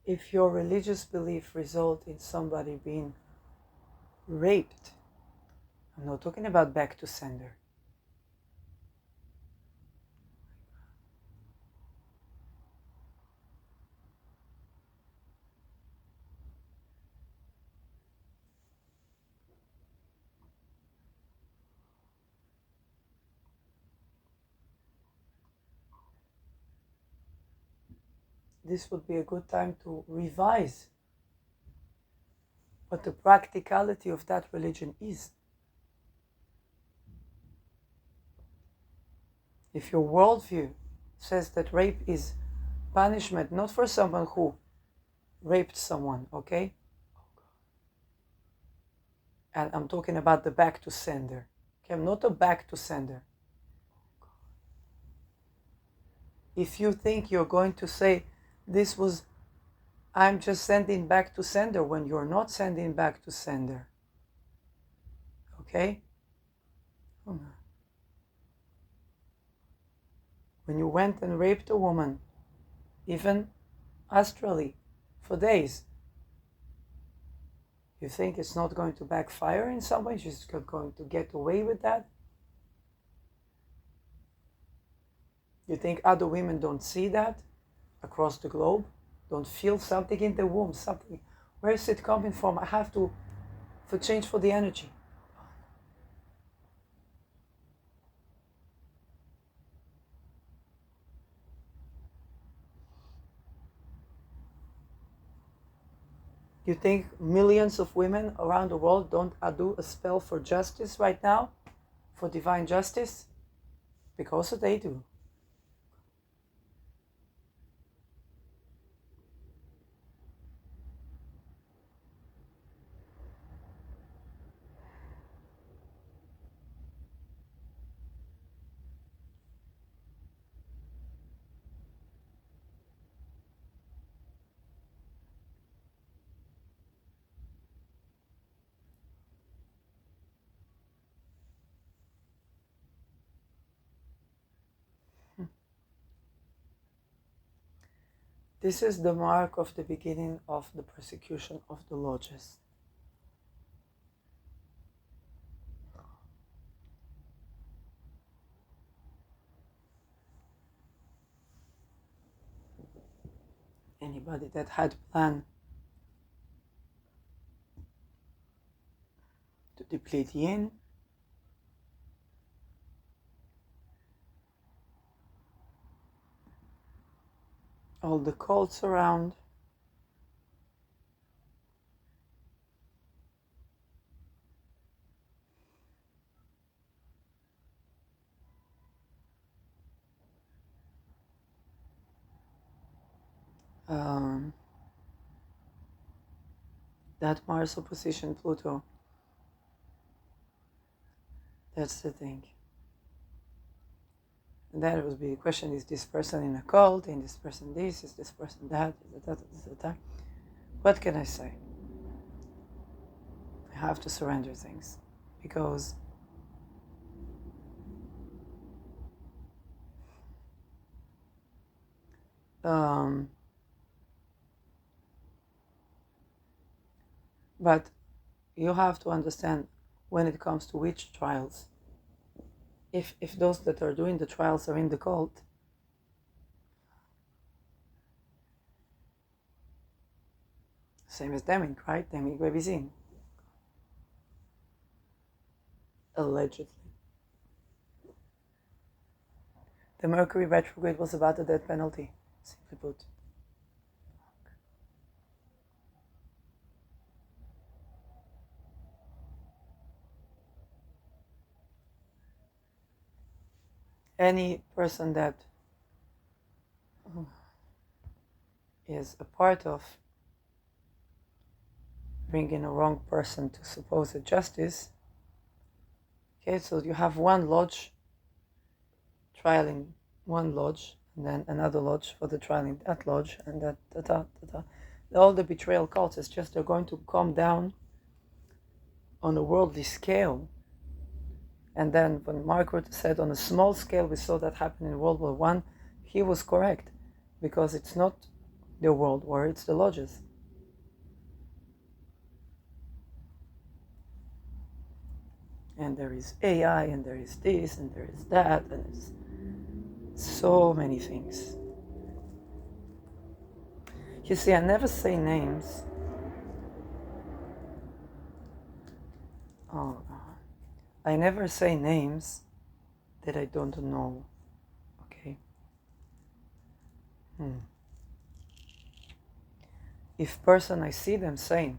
If your religious belief result in somebody being raped, I'm not talking about back to sender. This would be a good time to revise what the practicality of that religion is. If your worldview says that rape is punishment, not for someone who raped someone, okay? And I'm talking about the back to sender. Okay, I'm not a back to sender. If you think you're going to say this was, I'm just sending back to sender when you're not sending back to sender. Okay? Oh no. When you went and raped a woman, even astrally, for days, you think it's not going to backfire in some way? She's going to get away with that? You think other women don't see that across the globe? Don't feel something in the womb, something? Where is it coming from? I have to change for the energy. You think millions of women around the world don't do a spell for justice right now? For divine justice? Because they do. This is the mark of the beginning of the persecution of the lodges. Anybody that had planned to deplete yin, all the cults around, that Mars opposition Pluto, that's the thing. And then it would be a question, is this person in a cult, is this person this, is this person that, that. What can I say? I have to surrender things, because but you have to understand, when it comes to witch trials, if those that are doing the trials are in the cult, same as Deming, right? Deming Rebizin, allegedly. The Mercury retrograde was about the death penalty, simply put. Any person that is a part of bringing a wrong person to supposed justice, okay, so you have one lodge trialing one lodge, and then another lodge for the trialing that lodge, and that. All the betrayal cults is just they're going to come down on a worldly scale. And then when Margaret said on a small scale, we saw that happen in World War I, he was correct, because it's not the world war, it's the lodges. And there is AI, and there is this, and there is that, and it's so many things. You see, I never say names. Oh, I never say names that I don't know. Okay? If person I see them saying,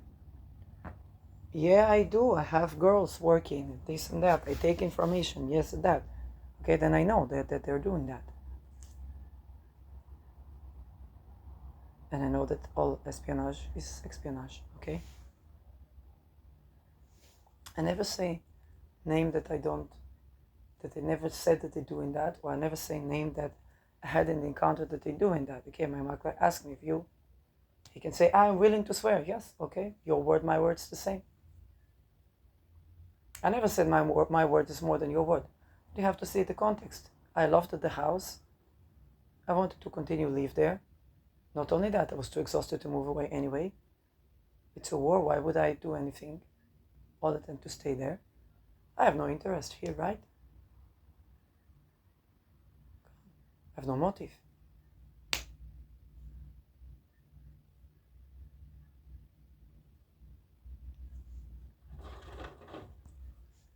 yeah, I do, I have girls working, this and that, I take information, yes, that. Okay, then I know that they're doing that. And I know that all espionage is espionage, okay? I never say name that I never said that they're doing that, or I never say name that I hadn't encountered that they're doing that. Okay, my Makler asked me if he can say, I'm willing to swear. Yes, okay, your word, my word's the same. I never said my word is more than your word. You have to see the context. I loved the house. I wanted to continue live there. Not only that, I was too exhausted to move away anyway. It's a war, why would I do anything other than to stay there? I have no interest here, right? I have no motive.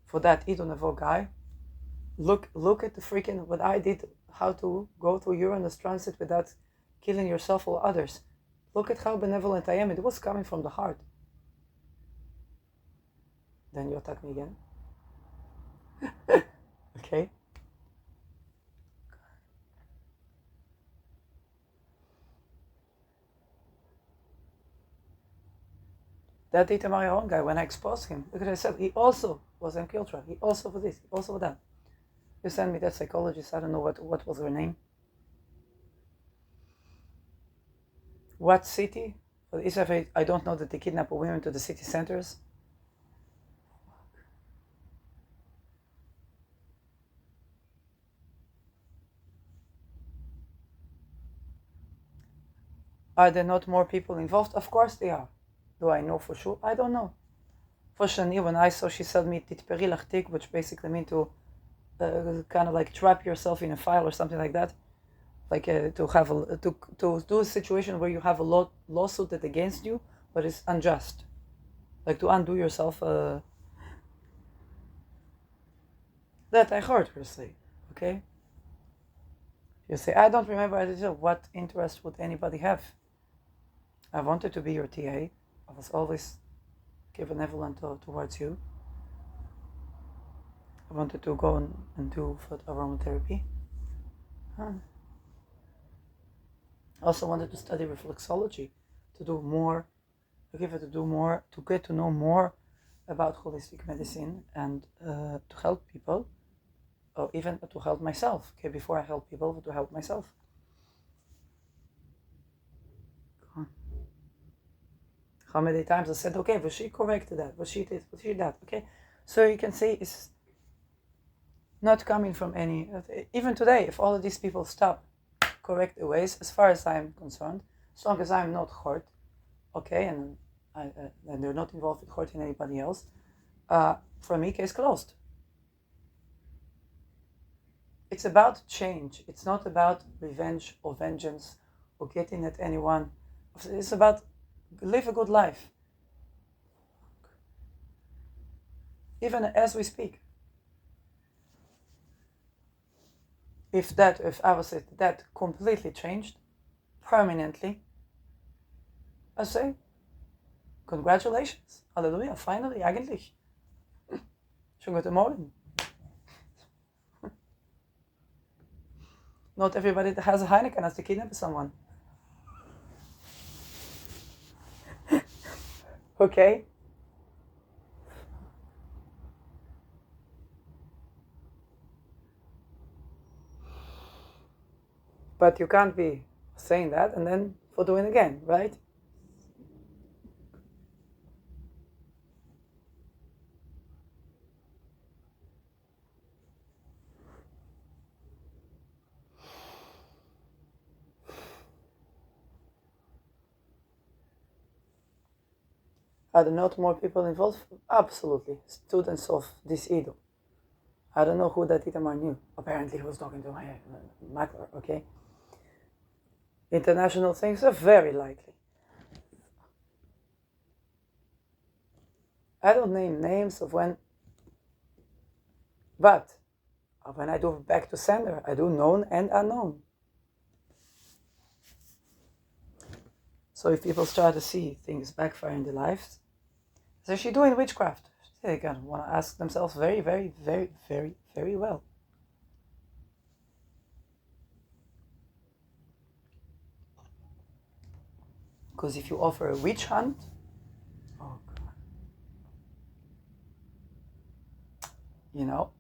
For that Idun Nevo guy, look at the freaking, what I did, how to go through Uranus transit without killing yourself or others. Look at how benevolent I am. It was coming from the heart. Then you attack me again. Okay? That Itamar Yaron guy, when I exposed him, look at what I said, he also was in Kiltra. He also for this, he also for that. You sent me that psychologist, I don't know what was her name. What city? For Israel, I don't know that they kidnap women to the city centers. Are there not more people involved? Of course they are. Do I know for sure? I don't know. For Shani, when I saw, she said me titperi lachtik, which basically means to kind of like trap yourself in a file or something like that. Like to have to do a situation where you have a lawsuit that against you, but it's unjust. Like to undo yourself. That I heard her say. Okay. You say, I don't remember. What interest would anybody have? I wanted to be your TA. I was always benevolent towards you. I wanted to go and do aromatherapy. I also wanted to study reflexology, to do more, to get to know more about holistic medicine and to help people, or even to help myself. Okay, before I help people, to help myself. How many times I said, okay, was she corrected that? Was she this? Was she that? Okay, so you can see it's not coming from any. Even today, if all of these people stop, correct the ways, as far as I'm concerned, as long as I'm not hurt, okay, and they're not involved with hurting anybody else, for me, case closed. It's about change. It's not about revenge or vengeance or getting at anyone. It's about live a good life. Even as we speak. If that completely changed, permanently, I say, congratulations. Hallelujah. Finally, eigentlich. Schönen guten Morgen. Not everybody that has a Heineken has to kidnap someone. Okay? But you can't be saying that and then for doing again, right? Are there not more people involved? Absolutely. Students of this Edo. I don't know who that Itamar knew. Apparently he was talking to my macler, okay? International things are very likely. I don't name names of when, but when I do back to sender, I do known and unknown. So if people start to see things backfire in their lives, is she doing witchcraft? They gotta want to ask themselves very, very, very, very, very well. Because if you offer a witch hunt, oh God, you know,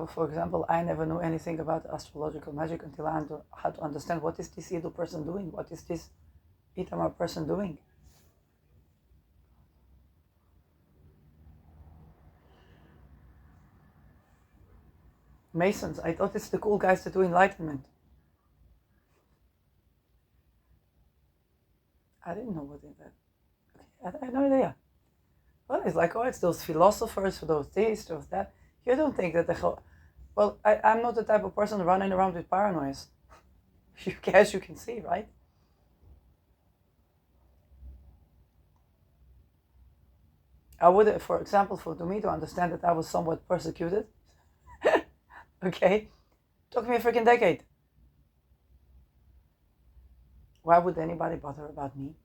for example, I never knew anything about astrological magic until I had to understand what is this Edo person doing, what is this Itamar person doing. Masons, I thought it's the cool guys that do enlightenment. I didn't know what is that. Okay, I had no idea. Well, it's like, oh, it's those philosophers, those this, those that. You don't think that well, I'm not the type of person running around with paranoias. As you can see, right? I would, for example, for me to understand that I was somewhat persecuted, okay, took me a freaking decade. Why would anybody bother about me?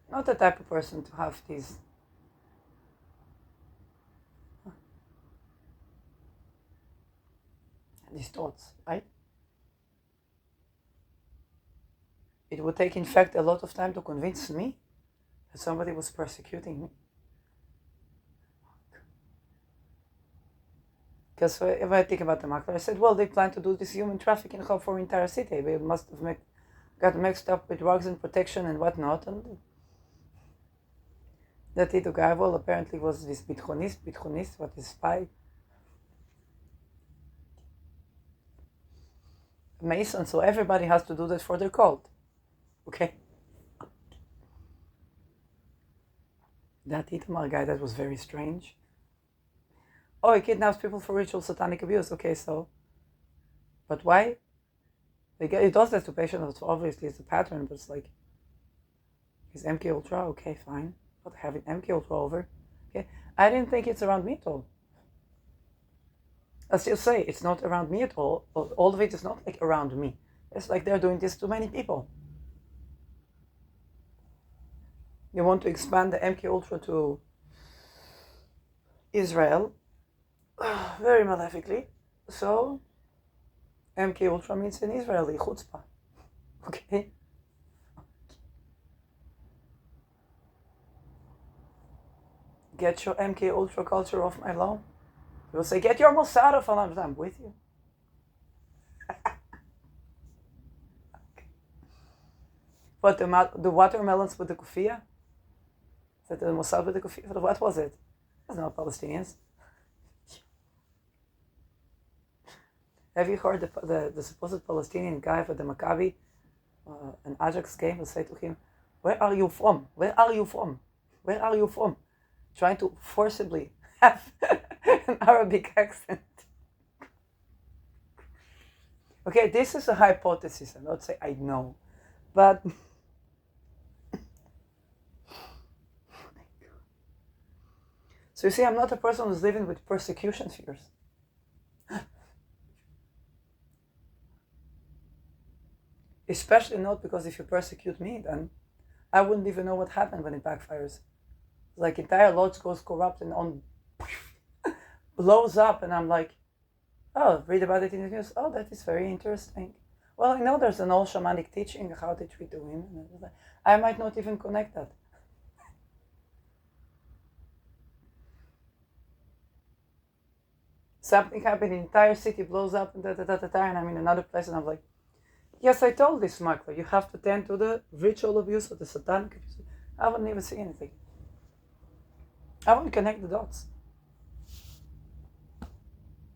Not the type of person to have these thoughts, right? It would take, in fact, a lot of time to convince me that somebody was persecuting me. Because if I think about the macro, I said, well, they plan to do this human trafficking for entire city. They must have got mixed up with drugs and protection and whatnot. And that Tito guy, well, apparently was this bitchonist, what is spy? Mason, so everybody has to do that for their cult. Okay? That Itamar guy, that was very strange. Oh, he kidnaps people for ritual satanic abuse. Okay, so. But why? He does that to patients, obviously it's a pattern, but it's like, he's MK Ultra, okay, fine. But having MK Ultra over, okay. I didn't think it's around me at all. I still say it's not around me at all. All of it is not like around me. It's like they're doing this to many people. You want to expand the MK Ultra to Israel, very malefically. So MK Ultra means in Israeli chutzpah. Okay. Get your MK Ultra culture off my lawn. You will say, get your Mossad off. I'm with you. But the watermelons with the kufiyah? Is that the Mossad with the kufiyah? What was it? That's not Palestinians. Have you heard the supposed Palestinian guy for the Maccabi, an Ajax game, will say to him, where are you from? Where are you from? Where are you from? Trying to forcibly have an Arabic accent. Okay, this is a hypothesis. I'm not saying I know, but so you see, I'm not a person who's living with persecution fears. Especially not because if you persecute me, then I wouldn't even know what happened when it backfires. Like entire lodge goes corrupt and on blows up, and I'm like, oh, read about it in the news. Oh, that is very interesting. Well, I know there's an old shamanic teaching how they treat the women. I might not even connect that. Something happened, the entire city blows up, and and I'm in another place, and I'm like, yes, I told this Michael, you have to tend to the ritual abuse or the satanic abuse. I wouldn't even see anything. I wouldn't connect the dots.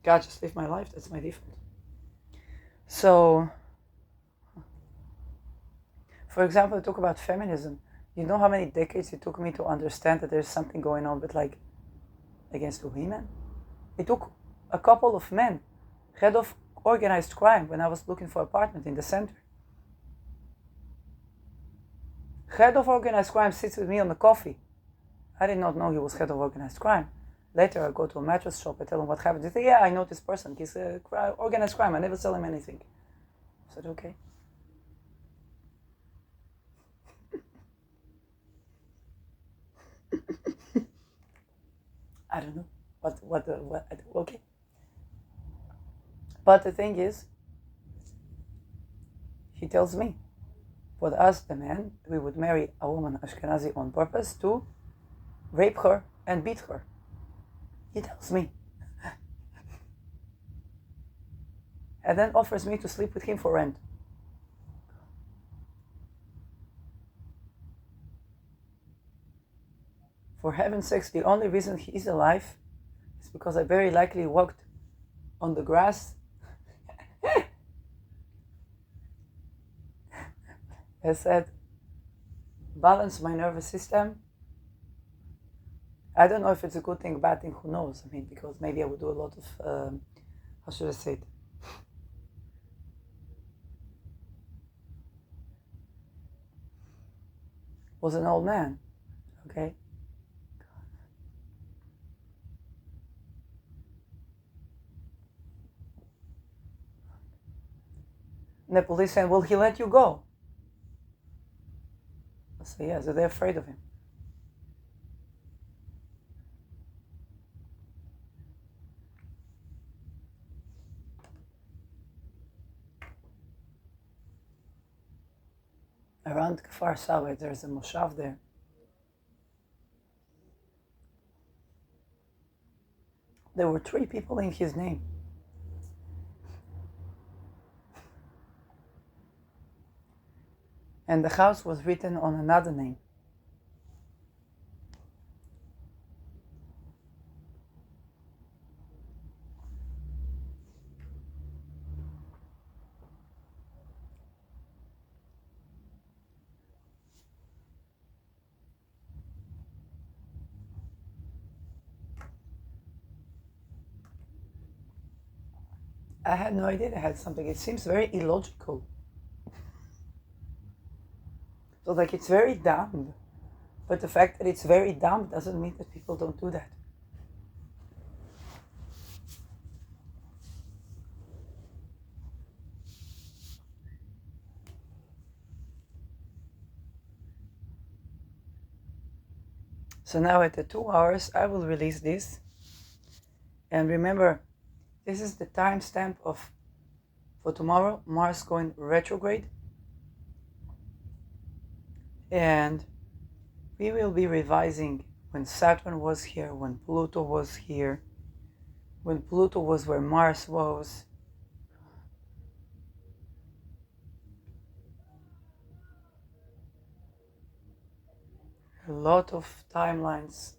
God, just live my life. That's my default. So, for example, I talk about feminism. You know how many decades it took me to understand that there's something going on with like against the women? It took a couple of men, head of organized crime, when I was looking for an apartment in the center. Head of organized crime sits with me on the coffee. I did not know he was head of organized crime. Later, I go to a mattress shop. I tell him what happened. They say, yeah, I know this person. He's organized crime. I never sell him anything. I said, okay. I don't know. Okay. But the thing is, he tells me, for us, the men, we would marry a woman Ashkenazi on purpose to rape her and beat her. He tells me. And then offers me to sleep with him for rent. For heaven's sakes, the only reason he is alive is because I very likely walked on the grass I said, balance my nervous system. I don't know if it's a good thing, bad thing, who knows? I mean, because maybe I would do a lot of, how should I say it? Was an old man, okay? And the police said, will he let you go? I said, yeah, so they're afraid of him. Around Kfar Saba, there's a moshav there. There were 3 people in his name. And the house was written on another name. I had no idea they had something. It seems very illogical. So like it's very dumb. But the fact that it's very dumb doesn't mean that people don't do that. So now at the 2 hours, I will release this. And remember, this is the timestamp for tomorrow, Mars going retrograde. And we will be revising when Saturn was here, when Pluto was here, when Pluto was where Mars was. A lot of timelines.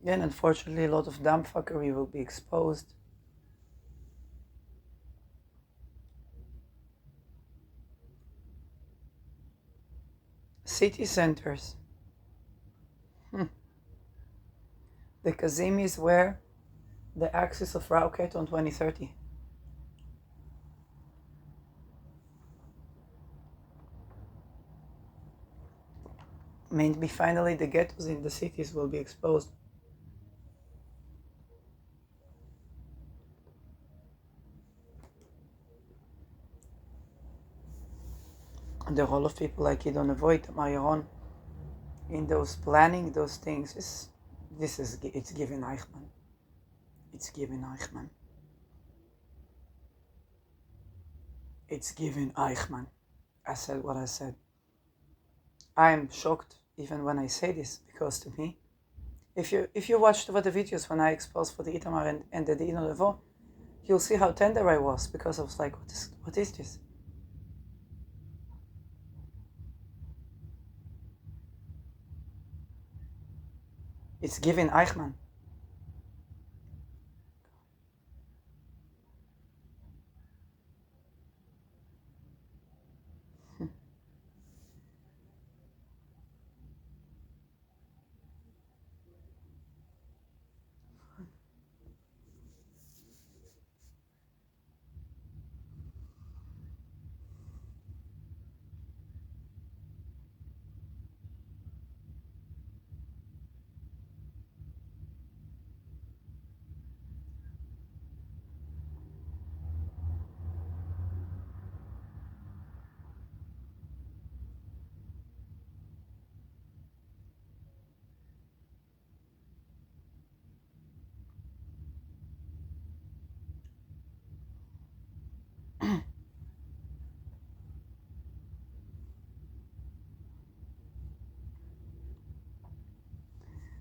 And unfortunately, a lot of dumb fuckery will be exposed. City centers. The Kazim is where the axis of Rauket on 2030. Maybe finally the ghettos in the cities will be exposed. The role of people like Idon Avoid, Mayeron, in those planning those things, it's given Eichmann. It's given Eichmann. It's given Eichmann. I said what I said. I am shocked even when I say this, because to me, if you watched the videos when I exposed for the Itamar and the Idon Avoid, you'll see how tender I was, because I was like, what is this? It's given Eichmann.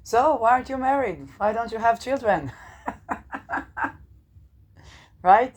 So, why aren't you married? Why don't you have children? Right?